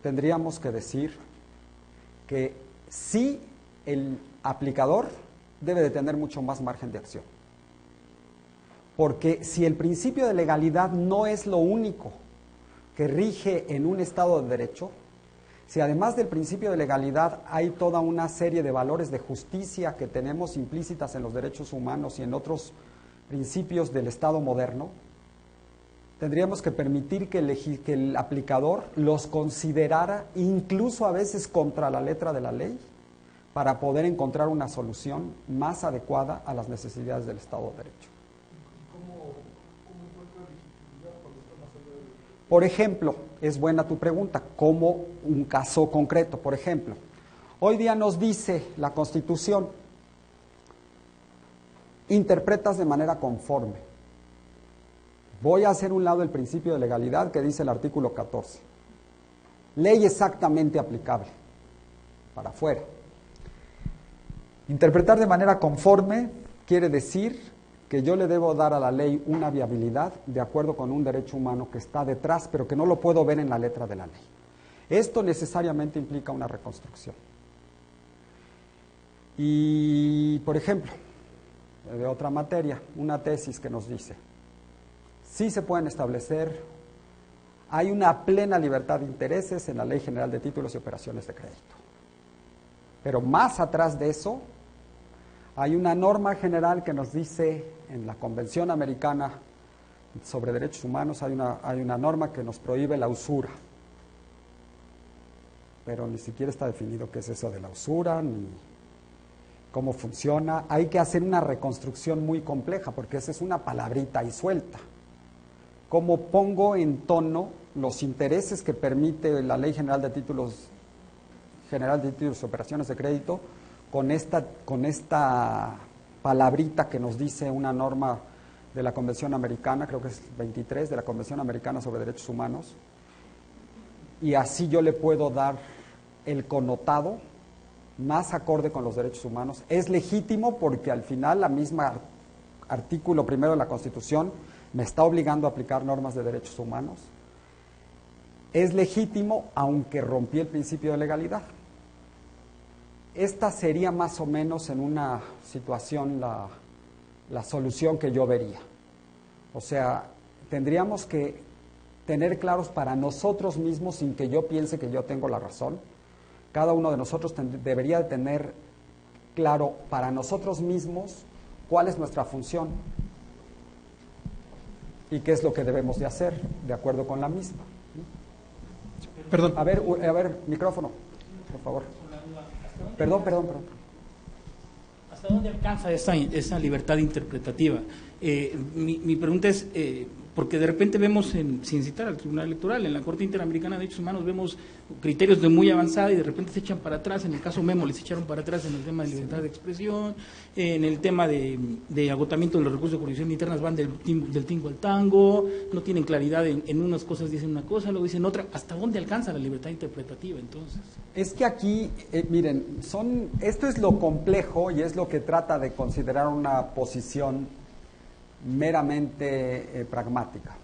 tendríamos que decir que sí, el aplicador debe de tener mucho más margen de acción. Porque si el principio de legalidad no es lo único que rige en un Estado de Derecho, si además del principio de legalidad hay toda una serie de valores de justicia que tenemos implícitas en los derechos humanos y en otros principios del Estado moderno, tendríamos que permitir que el aplicador los considerara incluso a veces contra la letra de la ley para poder encontrar una solución más adecuada a las necesidades del Estado de Derecho. Por ejemplo, es buena tu pregunta, como un caso concreto. Por ejemplo, hoy día nos dice la Constitución, interpretas de manera conforme. Voy a hacer un lado el principio de legalidad que dice el artículo 14. Ley exactamente aplicable, para afuera. Interpretar de manera conforme quiere decir que yo le debo dar a la ley una viabilidad de acuerdo con un derecho humano que está detrás, pero que no lo puedo ver en la letra de la ley. Esto necesariamente implica una reconstrucción. Y, por ejemplo, de otra materia, una tesis que nos dice, sí se pueden establecer, hay una plena libertad de intereses en la Ley General de Títulos y Operaciones de Crédito. Pero más atrás de eso, hay una norma general que nos dice, en la Convención Americana sobre Derechos Humanos, hay una norma que nos prohíbe la usura. Pero ni siquiera está definido qué es eso de la usura, ni cómo funciona. Hay que hacer una reconstrucción muy compleja, porque esa es una palabrita ahí suelta. ¿Cómo pongo en tono los intereses que permite la Ley General de Títulos y Operaciones de Crédito con esta palabrita que nos dice una norma de la Convención Americana, creo que es 23, de la Convención Americana sobre Derechos Humanos, y así yo le puedo dar el connotado más acorde con los derechos humanos? Es legítimo porque al final la misma artículo primero de la Constitución me está obligando a aplicar normas de derechos humanos. Es legítimo aunque rompí el principio de legalidad. Esta sería más o menos en una situación la solución que yo vería. O sea, tendríamos que tener claros para nosotros mismos, sin que yo piense que yo tengo la razón. Cada uno de nosotros debería de tener claro para nosotros mismos cuál es nuestra función y qué es lo que debemos de hacer de acuerdo con la misma. Perdón. A ver, micrófono, por favor. Perdón. ¿Hasta dónde alcanza esa libertad interpretativa? Mi pregunta es, porque de repente vemos, sin citar al Tribunal Electoral, en la Corte Interamericana de Derechos Humanos vemos criterios de muy avanzada y de repente se echan para atrás. En el caso Memo les echaron para atrás en el tema de libertad de expresión, en el tema de agotamiento de los recursos de jurisdicción internas van del tingo al tango, no tienen claridad en unas cosas, dicen una cosa, luego dicen otra. ¿Hasta dónde alcanza la libertad interpretativa entonces? Es que aquí, miren, esto es lo complejo y es lo que trata de considerar una posición meramente pragmática.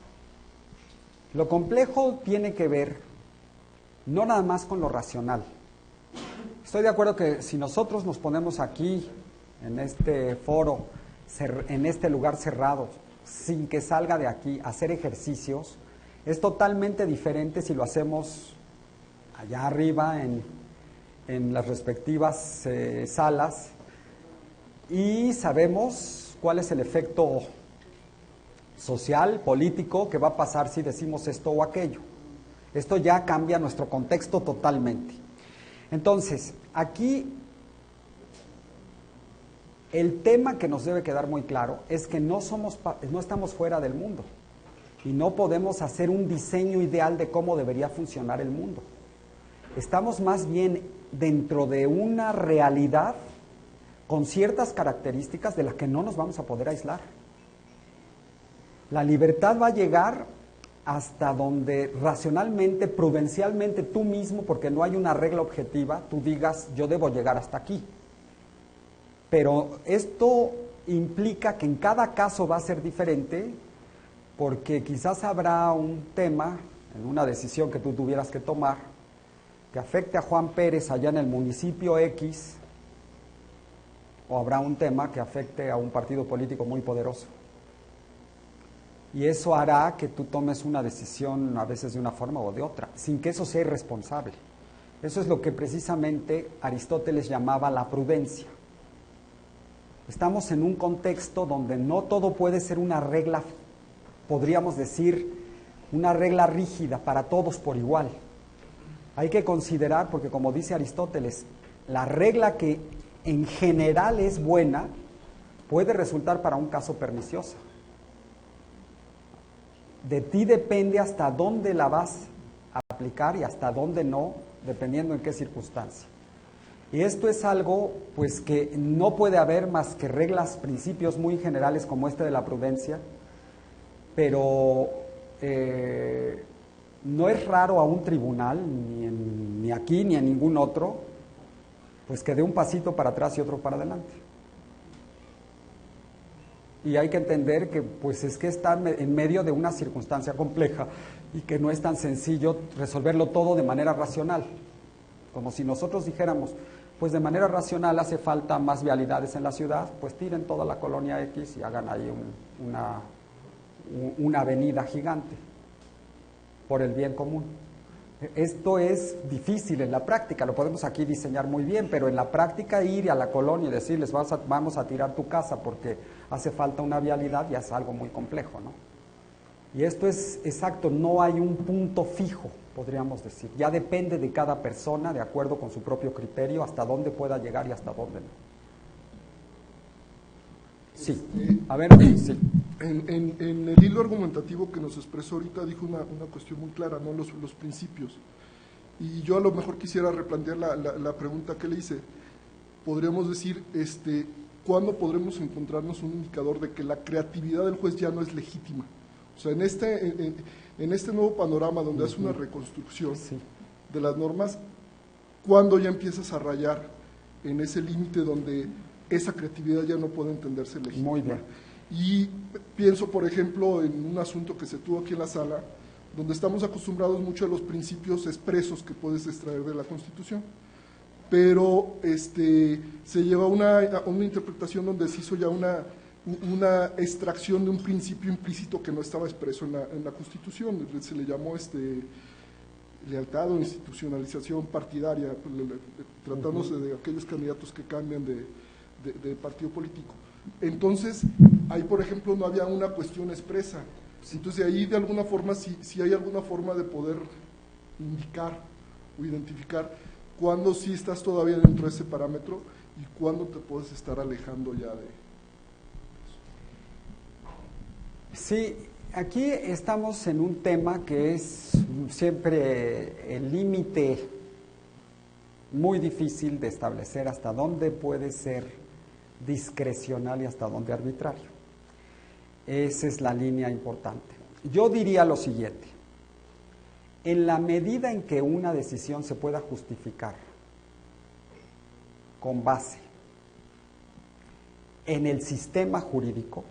Lo complejo tiene que ver no nada más con lo racional. Estoy de acuerdo que si nosotros nos ponemos aquí, en este foro, en este lugar cerrado, sin que salga de aquí, a hacer ejercicios, es totalmente diferente si lo hacemos allá arriba en las respectivas salas y sabemos cuál es el efecto social, político, que va a pasar si decimos esto o aquello. Esto ya cambia nuestro contexto totalmente. Entonces, aquí el tema que nos debe quedar muy claro es que no estamos fuera del mundo y no podemos hacer un diseño ideal de cómo debería funcionar el mundo. Estamos más bien dentro de una realidad con ciertas características de las que no nos vamos a poder aislar. La libertad va a llegar hasta donde racionalmente, prudencialmente tú mismo, porque no hay una regla objetiva, tú digas yo debo llegar hasta aquí. Pero esto implica que en cada caso va a ser diferente, porque quizás habrá un tema en una decisión que tú tuvieras que tomar que afecte a Juan Pérez allá en el municipio X, o habrá un tema que afecte a un partido político muy poderoso. Y eso hará que tú tomes una decisión a veces de una forma o de otra, sin que eso sea irresponsable. Eso es lo que precisamente Aristóteles llamaba la prudencia. Estamos en un contexto donde no todo puede ser una regla, podríamos decir, una regla rígida para todos por igual. Hay que considerar, porque como dice Aristóteles, la regla que en general es buena puede resultar para un caso perniciosa. De ti depende hasta dónde la vas a aplicar y hasta dónde no, dependiendo en qué circunstancia. Y esto es algo pues que no puede haber más que reglas, principios muy generales como este de la prudencia, pero no es raro a un tribunal, ni aquí ni en ningún otro, pues que dé un pasito para atrás y otro para adelante. Y hay que entender que pues es que están en medio de una circunstancia compleja y que no es tan sencillo resolverlo todo de manera racional. Como si nosotros dijéramos, pues de manera racional hace falta más vialidades en la ciudad, pues tiren toda la colonia X y hagan ahí una avenida gigante por el bien común. Esto es difícil en la práctica, lo podemos aquí diseñar muy bien, pero en la práctica ir a la colonia y decirles vamos a tirar tu casa porque hace falta una vialidad ya es algo muy complejo, ¿no? Y esto es exacto, no hay un punto fijo, podríamos decir, ya depende de cada persona, de acuerdo con su propio criterio, hasta dónde pueda llegar y hasta dónde no. Sí, a ver, sí. En el hilo argumentativo que nos expresó ahorita dijo una cuestión muy clara, ¿no? Los principios. Y yo a lo mejor quisiera replantear la pregunta que le hice. Podríamos decir, ¿cuándo podremos encontrarnos un indicador de que la creatividad del juez ya no es legítima? O sea, en este nuevo panorama donde hace una reconstrucción de las normas, ¿cuándo ya empiezas a rayar en ese límite donde esa creatividad ya no puede entenderse legítima? Muy bien. Y pienso, por ejemplo, en un asunto que se tuvo aquí en la sala, donde estamos acostumbrados mucho a los principios expresos que puedes extraer de la Constitución, pero se lleva a una interpretación donde se hizo ya una extracción de un principio implícito que no estaba expreso en la Constitución, se le llamó lealtad o institucionalización partidaria, tratándose de aquellos candidatos que cambian de partido político. Entonces, ahí por ejemplo no había una cuestión expresa, entonces ahí de alguna forma si hay alguna forma de poder indicar o identificar cuándo sí estás todavía dentro de ese parámetro y cuándo te puedes estar alejando ya de eso. Sí, aquí estamos en un tema que es siempre el límite muy difícil de establecer hasta dónde puede ser discrecional y hasta dónde arbitrario. Esa es la línea importante. Yo diría lo siguiente: en la medida en que una decisión se pueda justificar con base en el sistema jurídico,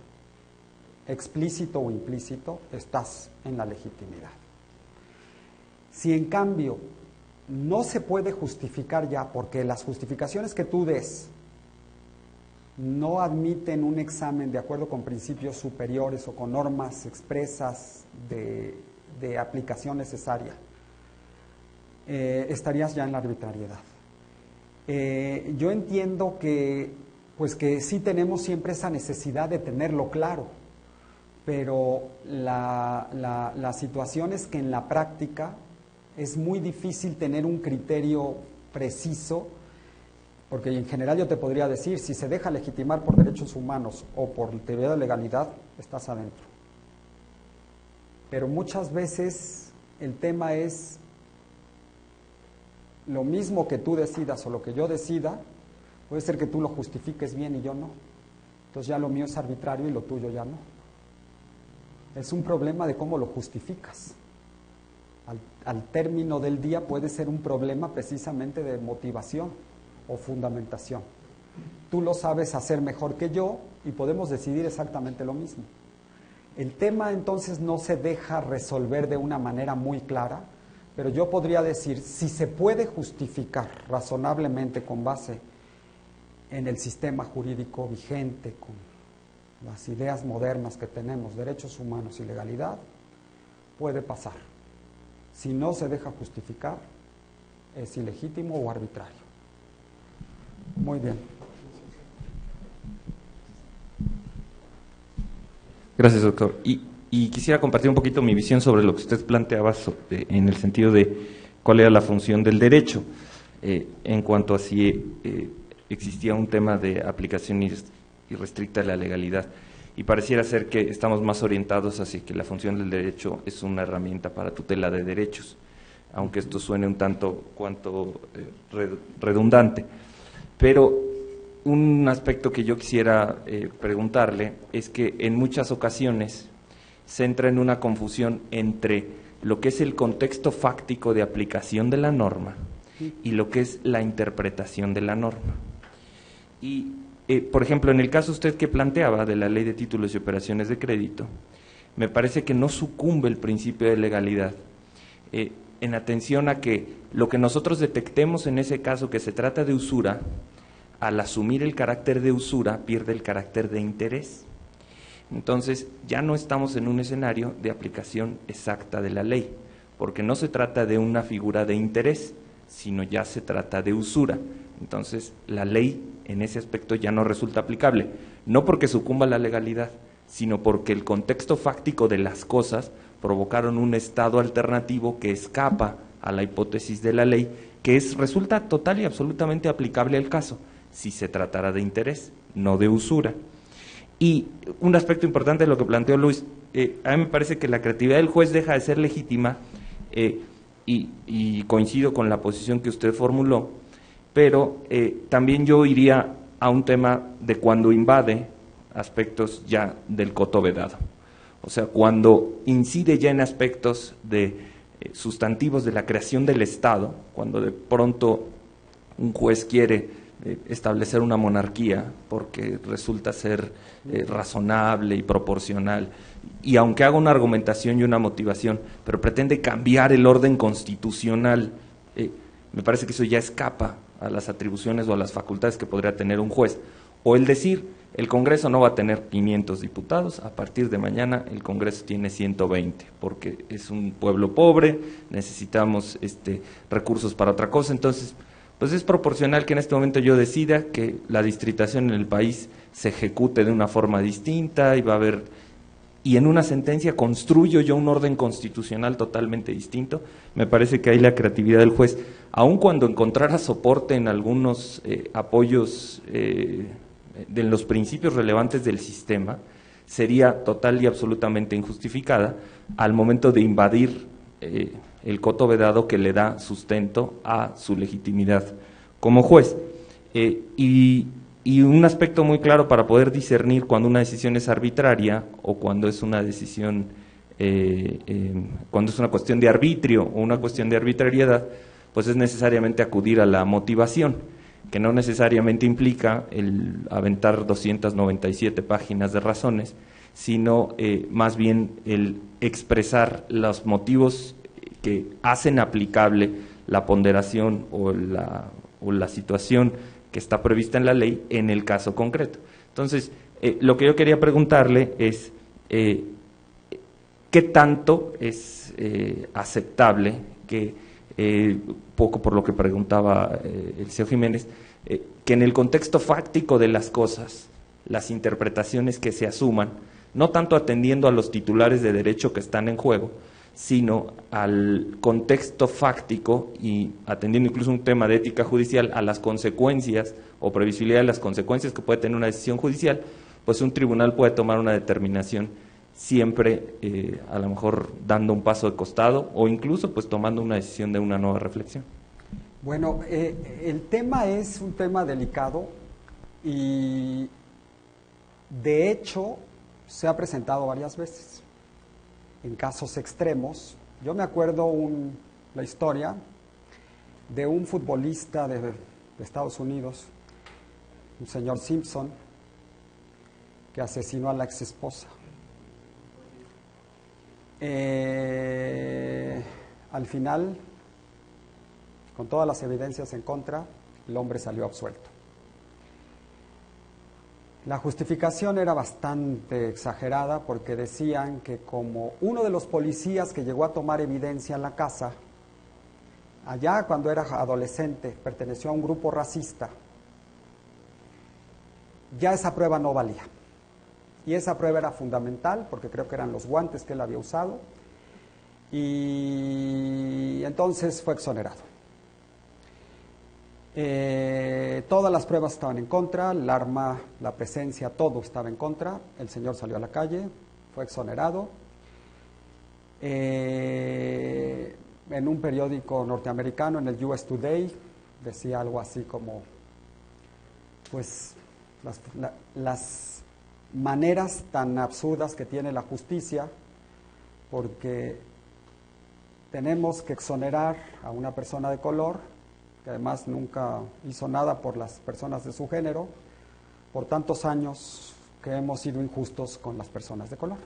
explícito o implícito, estás en la legitimidad. Si en cambio no se puede justificar ya, porque las justificaciones que tú des no admiten un examen de acuerdo con principios superiores o con normas expresas de aplicación necesaria, estarías ya en la arbitrariedad. Yo entiendo que sí tenemos siempre esa necesidad de tenerlo claro, pero la situación es que en la práctica es muy difícil tener un criterio preciso, porque en general yo te podría decir, si se deja legitimar por derechos humanos o por teoría de legalidad, estás adentro. Pero muchas veces el tema es lo mismo que tú decidas o lo que yo decida, puede ser que tú lo justifiques bien y yo no. Entonces ya lo mío es arbitrario y lo tuyo ya no. Es un problema de cómo lo justificas. Al término del día puede ser un problema precisamente de motivación o fundamentación. Tú lo sabes hacer mejor que yo y podemos decidir exactamente lo mismo. El tema entonces no se deja resolver de una manera muy clara, pero yo podría decir, si se puede justificar razonablemente con base en el sistema jurídico vigente, las ideas modernas que tenemos, derechos humanos y legalidad, puede pasar. Si no se deja justificar, es ilegítimo o arbitrario. Muy bien. Gracias, doctor. Y quisiera compartir un poquito mi visión sobre lo que usted planteaba en el sentido de cuál era la función del derecho, en cuanto a si existía un tema de aplicación irrestricta de la legalidad. Y pareciera ser que estamos más orientados hacia que la función del derecho es una herramienta para tutela de derechos, aunque esto suene un tanto cuanto redundante. Pero un aspecto que yo quisiera preguntarle es que en muchas ocasiones se entra en una confusión entre lo que es el contexto fáctico de aplicación de la norma y lo que es la interpretación de la norma. Y, por ejemplo, en el caso usted que planteaba de la Ley de Títulos y Operaciones de Crédito, me parece que no sucumbe el principio de legalidad, en atención a que lo que nosotros detectemos en ese caso que se trata de usura, al asumir el carácter de usura, pierde el carácter de interés. Entonces, ya no estamos en un escenario de aplicación exacta de la ley, porque no se trata de una figura de interés, sino ya se trata de usura. Entonces, la ley en ese aspecto ya no resulta aplicable, no porque sucumba la legalidad, sino porque el contexto fáctico de las cosas provocaron un estado alternativo que escapa a la hipótesis de la ley, que resulta total y absolutamente aplicable al caso, si se tratara de interés, no de usura. Y un aspecto importante de lo que planteó Luis, a mí me parece que la creatividad del juez deja de ser legítima, y coincido con la posición que usted formuló, pero también yo iría a un tema de cuando invade aspectos ya del coto vedado. O sea, cuando incide ya en aspectos de sustantivos de la creación del Estado, cuando de pronto un juez quiere establecer una monarquía porque resulta ser razonable y proporcional, y aunque haga una argumentación y una motivación, pero pretende cambiar el orden constitucional, me parece que eso ya escapa a las atribuciones o a las facultades que podría tener un juez. O el decir, el Congreso no va a tener 500 diputados, a partir de mañana el Congreso tiene 120, porque es un pueblo pobre, necesitamos recursos para otra cosa. Entonces, pues es proporcional que en este momento yo decida que la distritación en el país se ejecute de una forma distinta y va a haber, y en una sentencia construyo yo un orden constitucional totalmente distinto. Me parece que ahí la creatividad del juez, aun cuando encontrara soporte en algunos apoyos de los principios relevantes del sistema, sería total y absolutamente injustificada al momento de invadir el coto vedado que le da sustento a su legitimidad como juez. Y un aspecto muy claro para poder discernir cuando una decisión es arbitraria o cuando es una decisión, cuando es una cuestión de arbitrio o una cuestión de arbitrariedad, pues es necesariamente acudir a la motivación, que no necesariamente implica el aventar 297 páginas de razones, sino más bien el expresar los motivos que hacen aplicable la ponderación o la situación que está prevista en la ley en el caso concreto. Entonces, lo que yo quería preguntarle es ¿qué tanto es aceptable que, poco por lo que preguntaba el señor Jiménez, que en el contexto fáctico de las cosas, las interpretaciones que se asuman, no tanto atendiendo a los titulares de derecho que están en juego, sino al contexto fáctico y atendiendo incluso un tema de ética judicial a las consecuencias o previsibilidad de las consecuencias que puede tener una decisión judicial, pues un tribunal puede tomar una determinación siempre a lo mejor dando un paso de costado o incluso pues tomando una decisión de una nueva reflexión. Bueno, el tema es un tema delicado y de hecho se ha presentado varias veces en casos extremos. Yo me acuerdo la historia de un futbolista de Estados Unidos, un señor Simpson, que asesinó a la ex esposa. Al final, con todas las evidencias en contra, el hombre salió absuelto. La justificación era bastante exagerada porque decían que como uno de los policías que llegó a tomar evidencia en la casa, allá cuando era adolescente, perteneció a un grupo racista, ya esa prueba no valía. Y esa prueba era fundamental porque creo que eran los guantes que él había usado, y entonces fue exonerado. Todas las pruebas estaban en contra, el arma, la presencia, todo estaba en contra. El señor salió a la calle, fue exonerado. En un periódico norteamericano, en el US Today, decía algo así como, pues, las maneras tan absurdas que tiene la justicia, porque tenemos que exonerar a una persona de color, que además nunca hizo nada por las personas de su género, por tantos años que hemos sido injustos con las personas de color.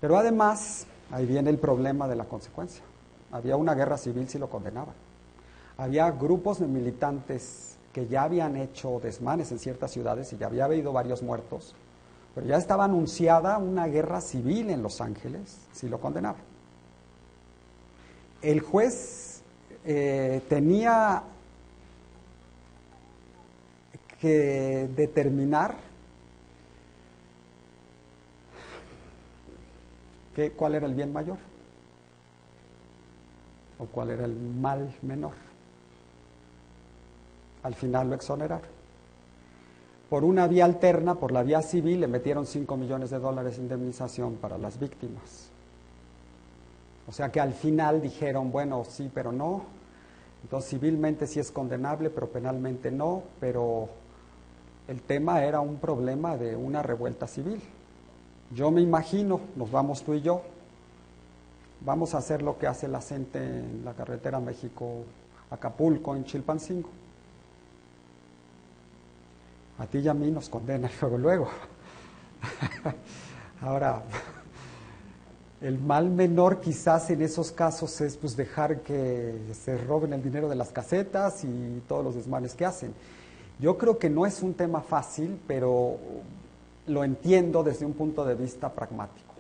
Pero además, ahí viene el problema de la consecuencia. Había una guerra civil si lo condenaban. Había grupos de militantes que ya habían hecho desmanes en ciertas ciudades y ya había habido varios muertos, pero ya estaba anunciada una guerra civil en Los Ángeles si lo condenaban. El juez tenía que determinar cuál era el bien mayor o cuál era el mal menor. Al final lo exoneraron. Por una vía alterna, por la vía civil, le metieron $5 millones de indemnización para las víctimas. O sea que al final dijeron, bueno, sí, pero no. Entonces civilmente sí es condenable, pero penalmente no. Pero el tema era un problema de una revuelta civil. Yo me imagino, nos vamos tú y yo, vamos a hacer lo que hace la gente en la carretera México-Acapulco, en Chilpancingo. A ti y a mí nos condenan luego. Ahora, el mal menor quizás en esos casos es pues dejar que se roben el dinero de las casetas y todos los desmanes que hacen. Yo creo que no es un tema fácil, pero lo entiendo desde un punto de vista pragmático.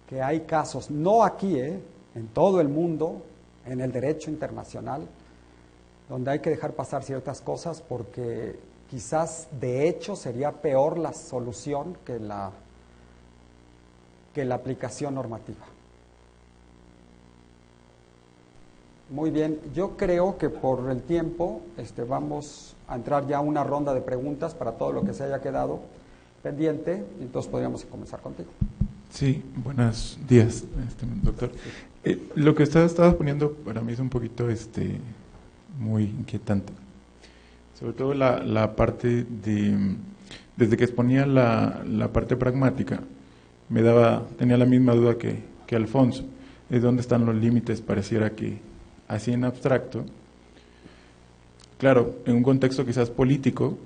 Que hay casos, no aquí, en todo el mundo, en el derecho internacional, donde hay que dejar pasar ciertas cosas porque quizás de hecho sería peor la solución que la aplicación normativa. Muy bien, yo creo que por el tiempo vamos a entrar ya a una ronda de preguntas para todo lo que se haya quedado pendiente, y entonces podríamos comenzar contigo. Sí, buenos días, doctor. Lo que usted estaba poniendo para mí es un poquito muy inquietante. Sobre todo la parte desde que exponía la parte pragmática, tenía la misma duda que Alfonso, es dónde están los límites. Pareciera que así en abstracto, claro, en un contexto quizás político,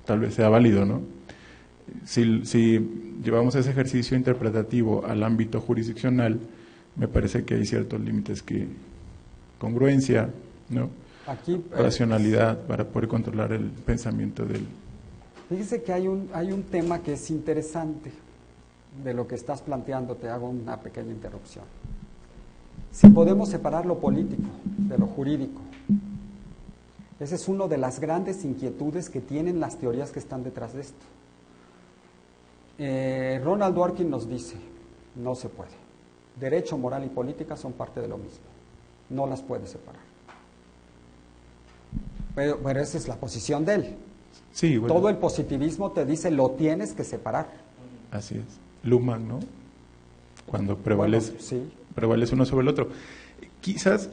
tal vez sea válido, ¿no? Si llevamos ese ejercicio interpretativo al ámbito jurisdiccional, me parece que hay ciertos límites congruencia, ¿no? Aquí, racionalidad para poder controlar el pensamiento del... Fíjese que hay un tema que es interesante de lo que estás planteando. Te hago una pequeña interrupción. Si podemos separar lo político de lo jurídico, esa es una de las grandes inquietudes que tienen las teorías que están detrás de esto. Ronald Dworkin nos dice, no se puede. Derecho, moral y política son parte de lo mismo. No las puede separar. Pero esa es la posición de él. Sí, bueno. Todo el positivismo te dice, lo tienes que separar. Así es. Luhmann, ¿no? Cuando prevalece, bueno, sí, prevalece uno sobre el otro. Quizás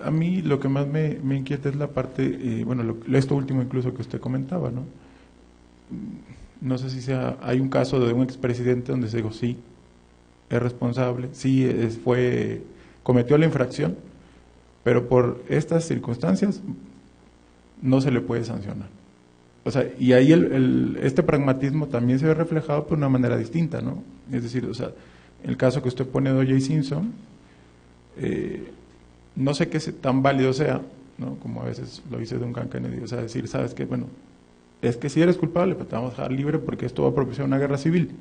a mí lo que más me inquieta es la parte, esto último incluso que usted comentaba, ¿no? No sé si hay un caso de un expresidente donde se dijo, sí, es responsable, sí, cometió la infracción, pero por estas circunstancias no se le puede sancionar. O sea, y ahí este pragmatismo también se ve reflejado por una manera distinta, ¿no? Es decir, o sea, el caso que usted pone de O.J. Simpson, no sé qué tan válido sea, ¿no? Como a veces lo dice Duncan Kennedy, o sea, decir, sabes que, bueno, es que si eres culpable, pues te vamos a dejar libre porque esto va a propiciar una guerra civil.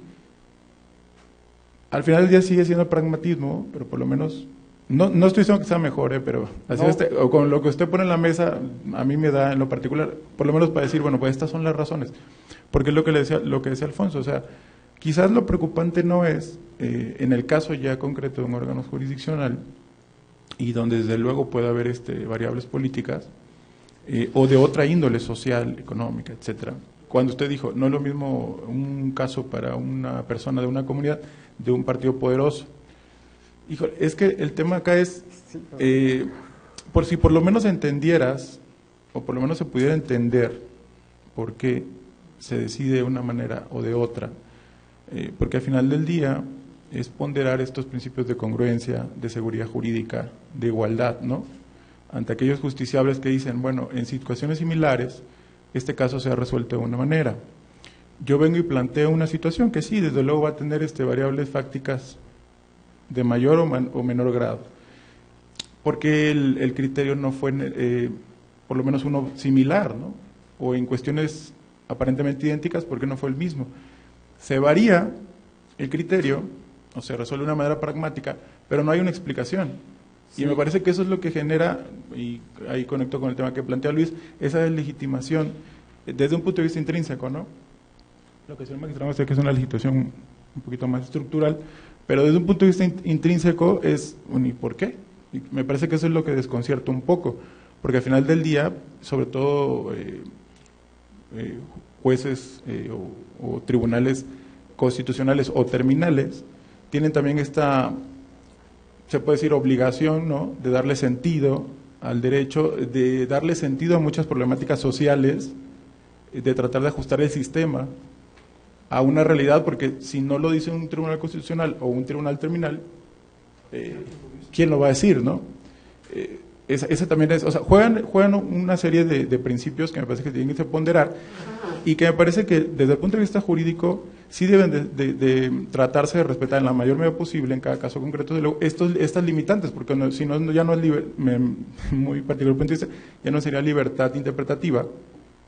Al final del día sigue siendo pragmatismo, pero por lo menos, no estoy diciendo que sea mejor, pero así No. o con lo que usted pone en la mesa, a mí me da en lo particular, por lo menos para decir, bueno, pues estas son las razones. Porque es lo que decía Alfonso, o sea, quizás lo preocupante no es, en el caso ya concreto de un órgano jurisdiccional, y donde desde luego puede haber variables políticas, o de otra índole social, económica, etcétera. Cuando usted dijo, no es lo mismo un caso para una persona de una comunidad de un partido poderoso. Híjole, es que el tema acá es, por si por lo menos entendieras, o por lo menos se pudiera entender por qué se decide de una manera o de otra, porque al final del día es ponderar estos principios de congruencia, de seguridad jurídica, de igualdad, ¿no? Ante aquellos justiciables que dicen, bueno, en situaciones similares, este caso se ha resuelto de una manera. Yo vengo y planteo una situación que sí, desde luego va a tener variables fácticas de mayor o menor grado, porque el criterio no fue, por lo menos uno similar, ¿no? O en cuestiones aparentemente idénticas, porque no fue el mismo. Se varía el criterio, o se resuelve de una manera pragmática, pero no hay una explicación. Sí. Y me parece que eso es lo que genera, y ahí conecto con el tema que plantea Luis, esa deslegitimación desde un punto de vista intrínseco, ¿no? Lo que el señor magistrado dice que es una legitimación un poquito más estructural, pero desde un punto de vista intrínseco es, ¿y por qué? Y me parece que eso es lo que desconcierta un poco, porque al final del día, sobre todo jueces o tribunales constitucionales o terminales, tienen también esta, se puede decir, obligación, ¿no?, de darle sentido al derecho, de darle sentido a muchas problemáticas sociales, de tratar de ajustar el sistema a una realidad, porque si no lo dice un tribunal constitucional o un tribunal terminal, ¿quién lo va a decir, no? Ese también es, o sea, juegan una serie de principios que me parece que tienen que ponderar y que me parece que desde el punto de vista jurídico sí deben de tratarse de respetar en la mayor medida posible en cada caso concreto estas limitantes, porque no, si no ya no es muy particular punto de vista, ya no sería libertad interpretativa,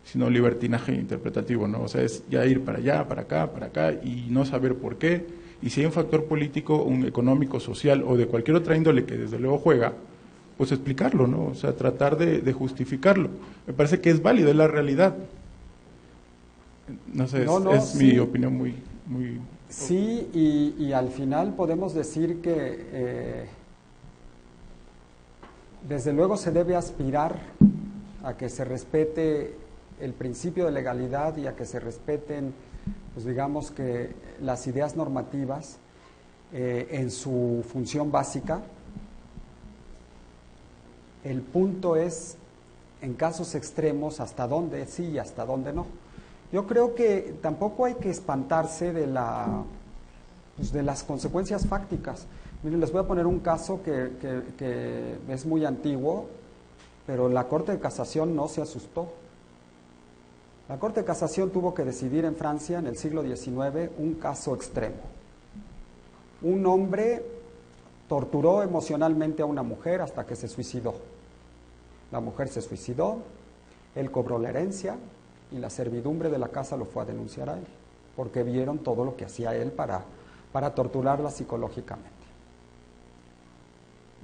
sino libertinaje interpretativo, ¿no? O sea, es ya ir para allá, para acá, y no saber por qué, y si hay un factor político, un económico, social, o de cualquier otra índole que desde luego juega, pues explicarlo, ¿no? O sea, tratar de justificarlo. Me parece que es válido, es la realidad. No sé, es sí. Mi opinión muy... Sí, y al final podemos decir que desde luego se debe aspirar a que se respete el principio de legalidad y a que se respeten, pues digamos que las ideas normativas en su función básica. El punto es, en casos extremos, hasta dónde sí y hasta dónde no. Yo creo que tampoco hay que espantarse de las consecuencias fácticas. Miren, les voy a poner un caso que es muy antiguo, pero la Corte de Casación no se asustó. La Corte de Casación tuvo que decidir en Francia, en el siglo XIX, un caso extremo. Un hombre torturó emocionalmente a una mujer hasta que se suicidó. La mujer se suicidó, él cobró la herencia y la servidumbre de la casa lo fue a denunciar a él, porque vieron todo lo que hacía él para torturarla psicológicamente.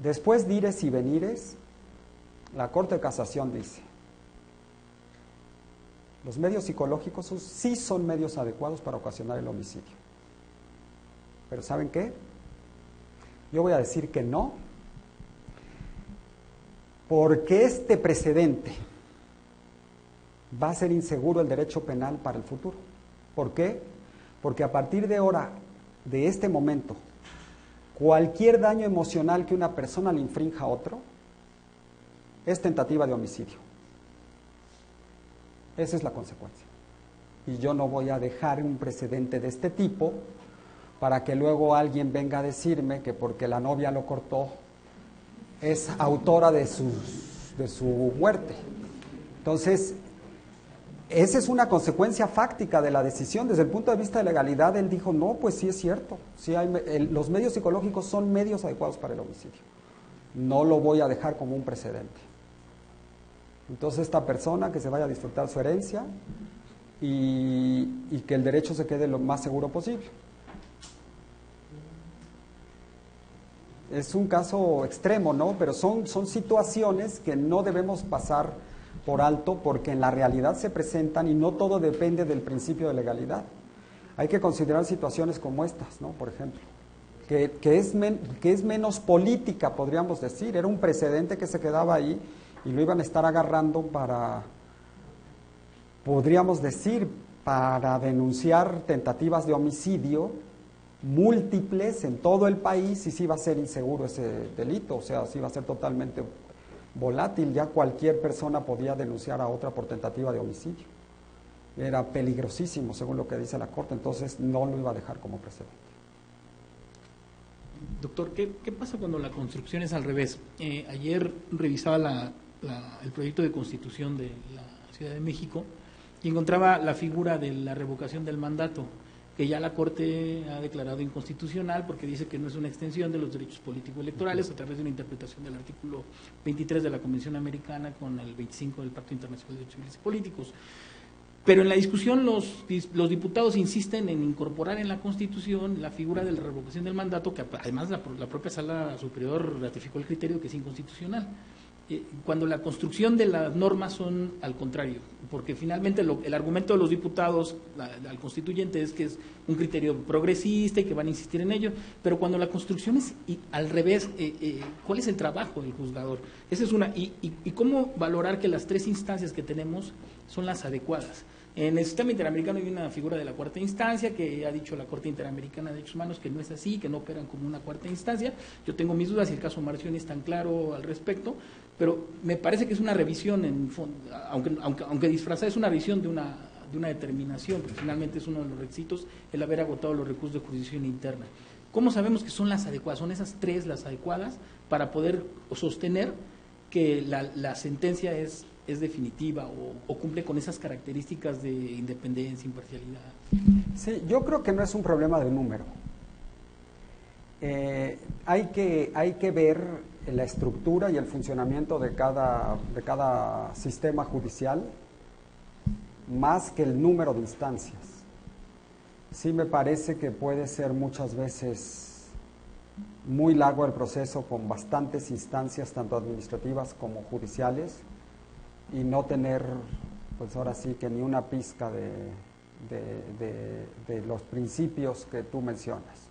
Después, dires y venires, la Corte de Casación dice: los medios psicológicos sí son medios adecuados para ocasionar el homicidio. Pero ¿saben qué? Yo voy a decir que no, porque este precedente va a ser inseguro el derecho penal para el futuro. ¿Por qué? Porque a partir de ahora, de este momento, cualquier daño emocional que una persona le infrinja a otro es tentativa de homicidio. Esa es la consecuencia. Y yo no voy a dejar un precedente de este tipo para que luego alguien venga a decirme que porque la novia lo cortó es autora de su muerte. Entonces, esa es una consecuencia fáctica de la decisión. Desde el punto de vista de legalidad, él dijo, no, pues sí es cierto. Sí los medios psicológicos son medios adecuados para el homicidio. No lo voy a dejar como un precedente. Entonces, esta persona que se vaya a disfrutar su herencia y que el derecho se quede lo más seguro posible. Es un caso extremo, ¿no? Pero son situaciones que no debemos pasar por alto porque en la realidad se presentan y no todo depende del principio de legalidad. Hay que considerar situaciones como estas, ¿no? Por ejemplo, que es menos política, podríamos decir. Era un precedente que se quedaba ahí y lo iban a estar agarrando para, podríamos decir, para denunciar tentativas de homicidio múltiples en todo el país y sí va a ser inseguro ese delito, o sea, sí va a ser totalmente volátil, ya cualquier persona podía denunciar a otra por tentativa de homicidio. Era peligrosísimo, según lo que dice la Corte, entonces no lo iba a dejar como precedente. Doctor, ¿qué pasa cuando la construcción es al revés? Ayer revisaba el proyecto de constitución de la Ciudad de México y encontraba la figura de la revocación del mandato, que ya la Corte ha declarado inconstitucional porque dice que no es una extensión de los derechos político-electorales a través de una interpretación del artículo 23 de la Convención Americana con el 25 del Pacto Internacional de Derechos Civiles y Políticos. Pero en la discusión los diputados insisten en incorporar en la Constitución la figura de la revocación del mandato, que además la propia Sala Superior ratificó el criterio que es inconstitucional. Cuando la construcción de las normas son al contrario, porque finalmente el argumento de los diputados al constituyente es que es un criterio progresista y que van a insistir en ello, pero cuando la construcción es al revés, ¿cuál es el trabajo del juzgador? Esa es una, y cómo valorar que las tres instancias que tenemos son las adecuadas. En el sistema interamericano hay una figura de la cuarta instancia que ha dicho la Corte Interamericana de Derechos Humanos que no es así, que no operan como una cuarta instancia. Yo tengo mis dudas si el caso Marcioni es tan claro al respecto, pero me parece que es una revisión, aunque disfrazada, es una revisión de una determinación, porque finalmente es uno de los requisitos el haber agotado los recursos de jurisdicción interna. ¿Cómo sabemos que son las adecuadas? Son esas tres las adecuadas para poder sostener que la sentencia es definitiva o cumple con esas características de independencia, imparcialidad. Sí, yo creo que no es un problema de número. Hay que ver la estructura y el funcionamiento de cada sistema judicial más que el número de instancias. Sí me parece que puede ser muchas veces muy largo el proceso con bastantes instancias, tanto administrativas como judiciales, y no tener, pues ahora sí que ni una pizca de los principios que tú mencionas.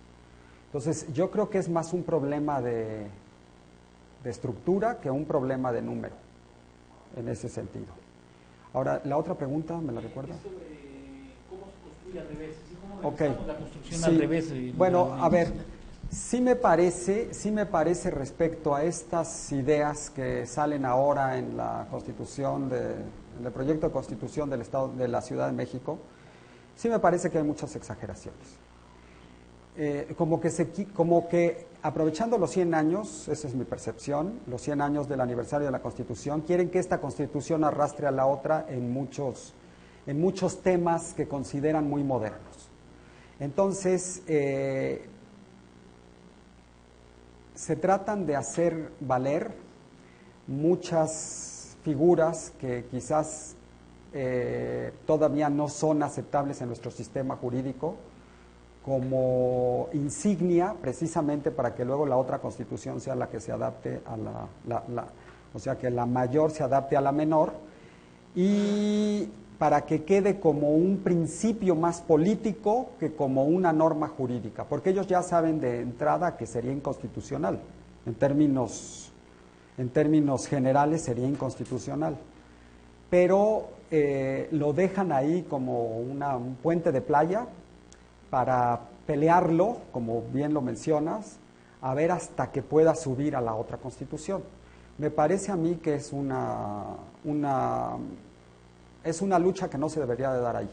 Entonces, yo creo que es más un problema de estructura que un problema de número, en ese sentido. Ahora, la otra pregunta, ¿me la recuerda? Es sobre cómo se construye al revés, ¿sí? ¿Cómo revisamos la construcción sí. al revés? Bueno, a ver, sí me parece respecto a estas ideas que salen ahora en la Constitución, en el proyecto de Constitución del Estado de la Ciudad de México, sí me parece que hay muchas exageraciones. Como que aprovechando los 100 años, esa es mi percepción, los 100 años del aniversario de la Constitución, quieren que esta Constitución arrastre a la otra en muchos temas que consideran muy modernos. Entonces, se tratan de hacer valer muchas figuras que quizás todavía no son aceptables en nuestro sistema jurídico como insignia precisamente para que luego la otra Constitución sea la que se adapte a o sea, que la mayor se adapte a la menor y para que quede como un principio más político que como una norma jurídica, porque ellos ya saben de entrada que sería inconstitucional, en términos generales sería inconstitucional, pero lo dejan ahí como un puente de playa para pelearlo, como bien lo mencionas, a ver hasta que pueda subir a la otra Constitución. Me parece a mí que es una lucha que no se debería de dar ahí.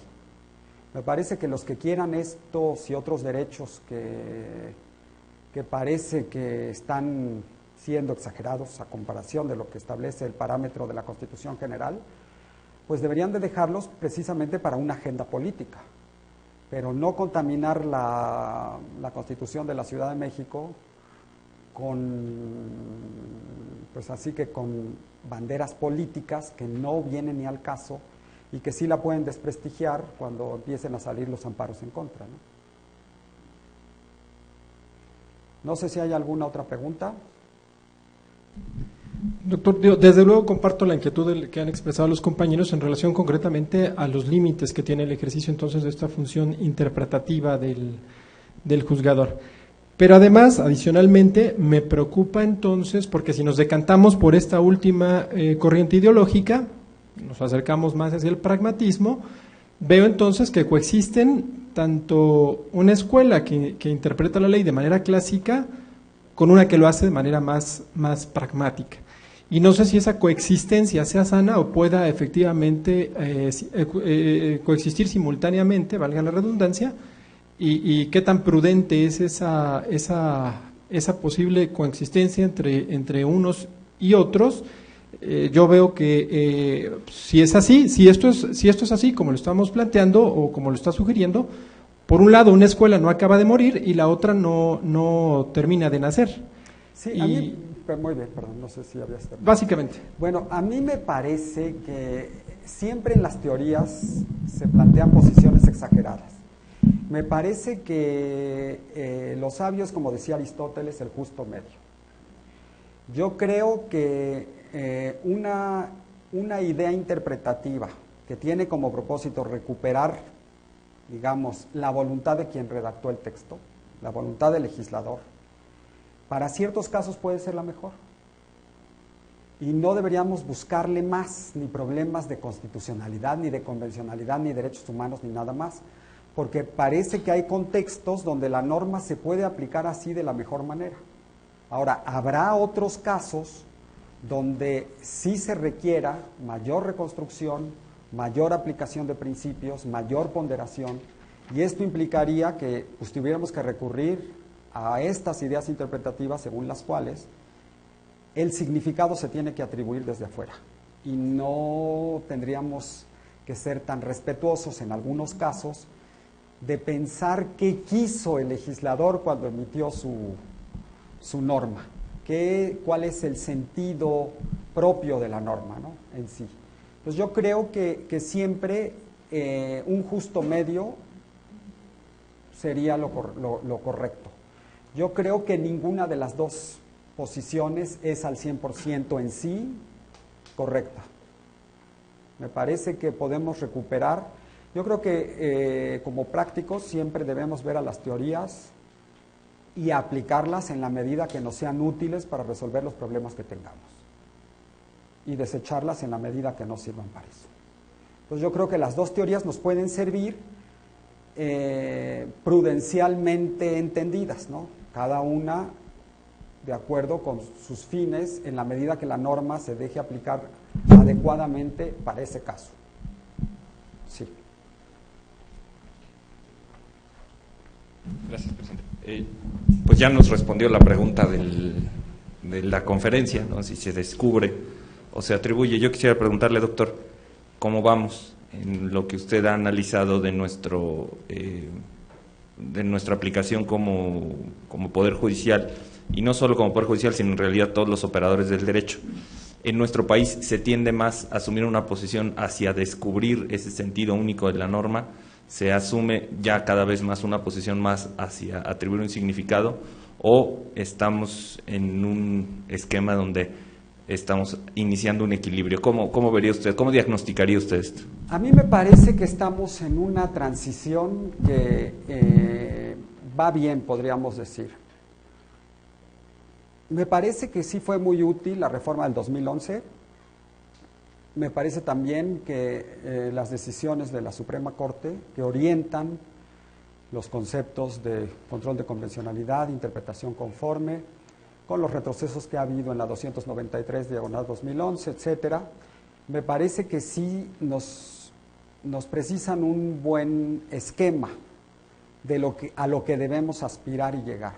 Me parece que los que quieran estos y otros derechos que parece que están siendo exagerados a comparación de lo que establece el parámetro de la Constitución General, pues deberían de dejarlos precisamente para una agenda política, pero no contaminar la Constitución de la Ciudad de México con banderas políticas que no vienen ni al caso y que sí la pueden desprestigiar cuando empiecen a salir los amparos en contra, ¿no? No sé si hay alguna otra pregunta. Doctor, desde luego comparto la inquietud que han expresado los compañeros en relación concretamente a los límites que tiene el ejercicio entonces de esta función interpretativa del juzgador. Pero además, adicionalmente, me preocupa entonces, porque si nos decantamos por esta última corriente ideológica, nos acercamos más hacia el pragmatismo, veo entonces que coexisten tanto una escuela que interpreta la ley de manera clásica con una que lo hace de manera más pragmática. Y no sé si esa coexistencia sea sana o pueda efectivamente coexistir simultáneamente, valga la redundancia, y qué tan prudente es esa posible coexistencia entre unos y otros. Yo veo que si es así, si esto es así como lo estamos planteando o como lo está sugiriendo, por un lado una escuela no acaba de morir y la otra no termina de nacer. Sí, a mí, muy bien, perdón, no sé si habías terminado. Básicamente. Bueno, a mí me parece que siempre en las teorías se plantean posiciones exageradas. Me parece que los sabios, como decía Aristóteles, el justo medio. Yo creo que una idea interpretativa que tiene como propósito recuperar, digamos, la voluntad de quien redactó el texto, la voluntad del legislador, para ciertos casos puede ser la mejor. Y no deberíamos buscarle más, ni problemas de constitucionalidad, ni de convencionalidad, ni derechos humanos, ni nada más, porque parece que hay contextos donde la norma se puede aplicar así de la mejor manera. Ahora, habrá otros casos donde sí se requiera mayor reconstrucción, mayor aplicación de principios, mayor ponderación, y esto implicaría que pues, tuviéramos que recurrir a estas ideas interpretativas según las cuales el significado se tiene que atribuir desde afuera y no tendríamos que ser tan respetuosos en algunos casos de pensar qué quiso el legislador cuando emitió su norma, cuál es el sentido propio de la norma, ¿no? En sí. Pues yo creo que siempre un justo medio sería lo correcto. Yo creo que ninguna de las dos posiciones es al 100% en sí correcta. Me parece que podemos recuperar. Yo creo que como prácticos siempre debemos ver a las teorías y aplicarlas en la medida que nos sean útiles para resolver los problemas que tengamos y desecharlas en la medida que no sirvan para eso. Entonces yo creo que las dos teorías nos pueden servir prudencialmente entendidas, ¿no? Cada una de acuerdo con sus fines en la medida que la norma se deje aplicar adecuadamente para ese caso. Sí. Gracias, presidente. Pues ya nos respondió la pregunta de la conferencia, ¿no? Si se descubre o se atribuye. Yo quisiera preguntarle, doctor, ¿cómo vamos en lo que usted ha analizado de nuestra aplicación como Poder Judicial? Y no solo como Poder Judicial, sino en realidad todos los operadores del derecho. En nuestro país se tiende más a asumir una posición hacia descubrir ese sentido único de la norma, se asume ya cada vez más una posición más hacia atribuir un significado, o estamos en un esquema donde estamos iniciando un equilibrio. ¿Cómo vería usted, cómo diagnosticaría usted esto? A mí me parece que estamos en una transición que va bien, podríamos decir. Me parece que sí fue muy útil la reforma del 2011. Me parece también que las decisiones de la Suprema Corte que orientan los conceptos de control de convencionalidad, interpretación conforme, con los retrocesos que ha habido en la 293/2011, etcétera, me parece que sí nos precisan un buen esquema de a lo que debemos aspirar y llegar.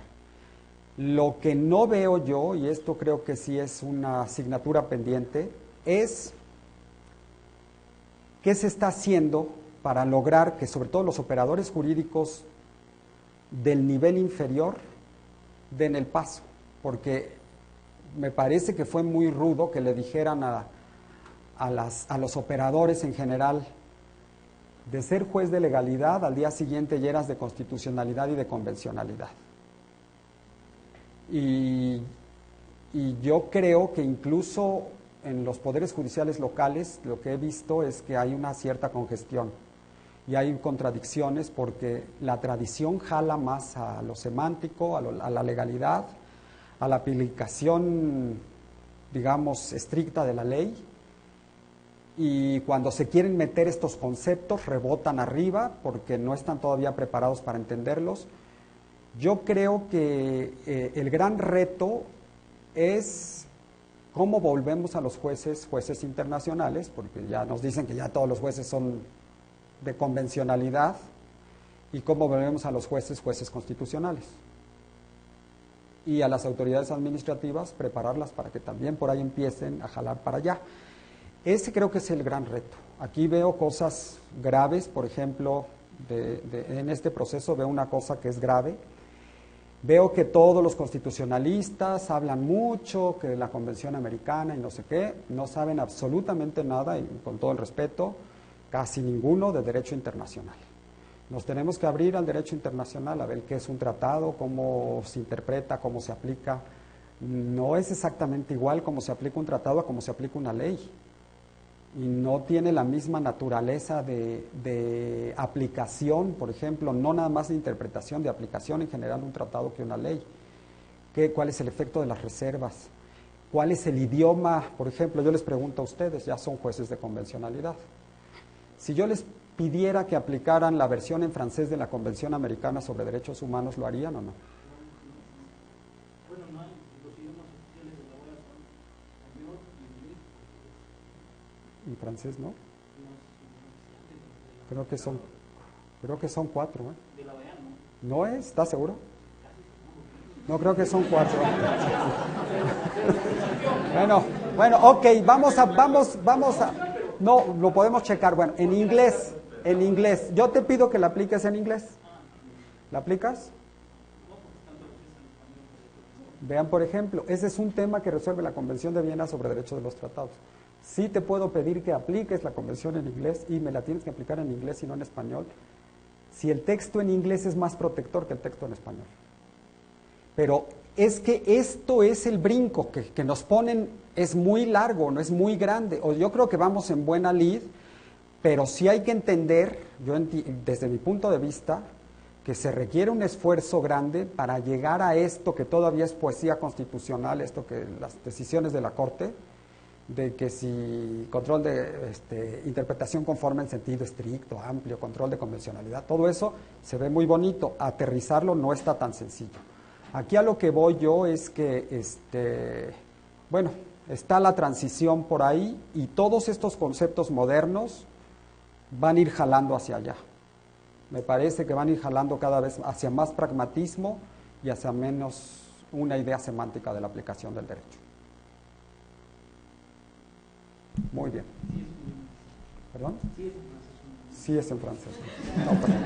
Lo que no veo yo, y esto creo que sí es una asignatura pendiente, es qué se está haciendo para lograr que sobre todo los operadores jurídicos del nivel inferior den el paso, porque me parece que fue muy rudo que le dijeran a los operadores en general De ser juez de legalidad, al día siguiente ya eras de constitucionalidad y de convencionalidad. Y yo creo que incluso en los poderes judiciales locales lo que he visto es que hay una cierta congestión y hay contradicciones porque la tradición jala más a lo semántico, a la legalidad, a la aplicación, digamos, estricta de la ley, y cuando se quieren meter estos conceptos rebotan arriba porque no están todavía preparados para entenderlos. Yo creo que el gran reto es cómo volvemos a los jueces internacionales, porque ya nos dicen que ya todos los jueces son de convencionalidad, y cómo volvemos a los jueces constitucionales. Y a las autoridades administrativas prepararlas para que también por ahí empiecen a jalar para allá. Ese creo que es el gran reto. Aquí veo cosas graves, por ejemplo, en este proceso veo una cosa que es grave. Veo que todos los constitucionalistas hablan mucho, que la Convención Americana y no sé qué, no saben absolutamente nada, y con todo el respeto, casi ninguno de derecho internacional. Nos tenemos que abrir al derecho internacional a ver qué es un tratado, cómo se interpreta, cómo se aplica. No es exactamente igual cómo se aplica un tratado a cómo se aplica una ley. Y no tiene la misma naturaleza de aplicación, por ejemplo, no nada más de interpretación, de aplicación en general un tratado que una ley. ¿Cuál es el efecto de las reservas? ¿Cuál es el idioma? Por ejemplo, yo les pregunto a ustedes, ya son jueces de convencionalidad. Si yo les pidiera que aplicaran la versión en francés de la Convención Americana sobre Derechos Humanos, ¿lo harían o no? Bueno, no hay, los idiomas oficiales de la OEA son español y inglés. ¿En francés no? Creo que son 4, ¿eh? De la OEA no. ¿No es? ¿Estás seguro? No, creo que son 4. Bueno, ok, vamos a, no, lo podemos checar. Bueno, en inglés, yo te pido que la apliques en inglés. ¿La aplicas? Vean, por ejemplo, ese es un tema que resuelve la Convención de Viena sobre Derechos de los Tratados. Sí te puedo pedir que apliques la Convención en inglés y me la tienes que aplicar en inglés y no en español, si el texto en inglés es más protector que el texto en español. Pero es que esto es el brinco que nos ponen, es muy largo, no es muy grande. O yo creo que vamos en buena lid, pero sí hay que entender, desde mi punto de vista, que se requiere un esfuerzo grande para llegar a esto que todavía es poesía constitucional, esto que las decisiones de la Corte, de que si control de interpretación conforme en sentido estricto, amplio, control de convencionalidad, todo eso se ve muy bonito, aterrizarlo no está tan sencillo. Aquí a lo que voy yo es que, bueno, está la transición por ahí y todos estos conceptos modernos van a ir jalando hacia allá. Me parece que van a ir jalando cada vez hacia más pragmatismo y hacia menos una idea semántica de la aplicación del derecho. Muy bien. ¿Perdón? Sí es en francés. No, perdón.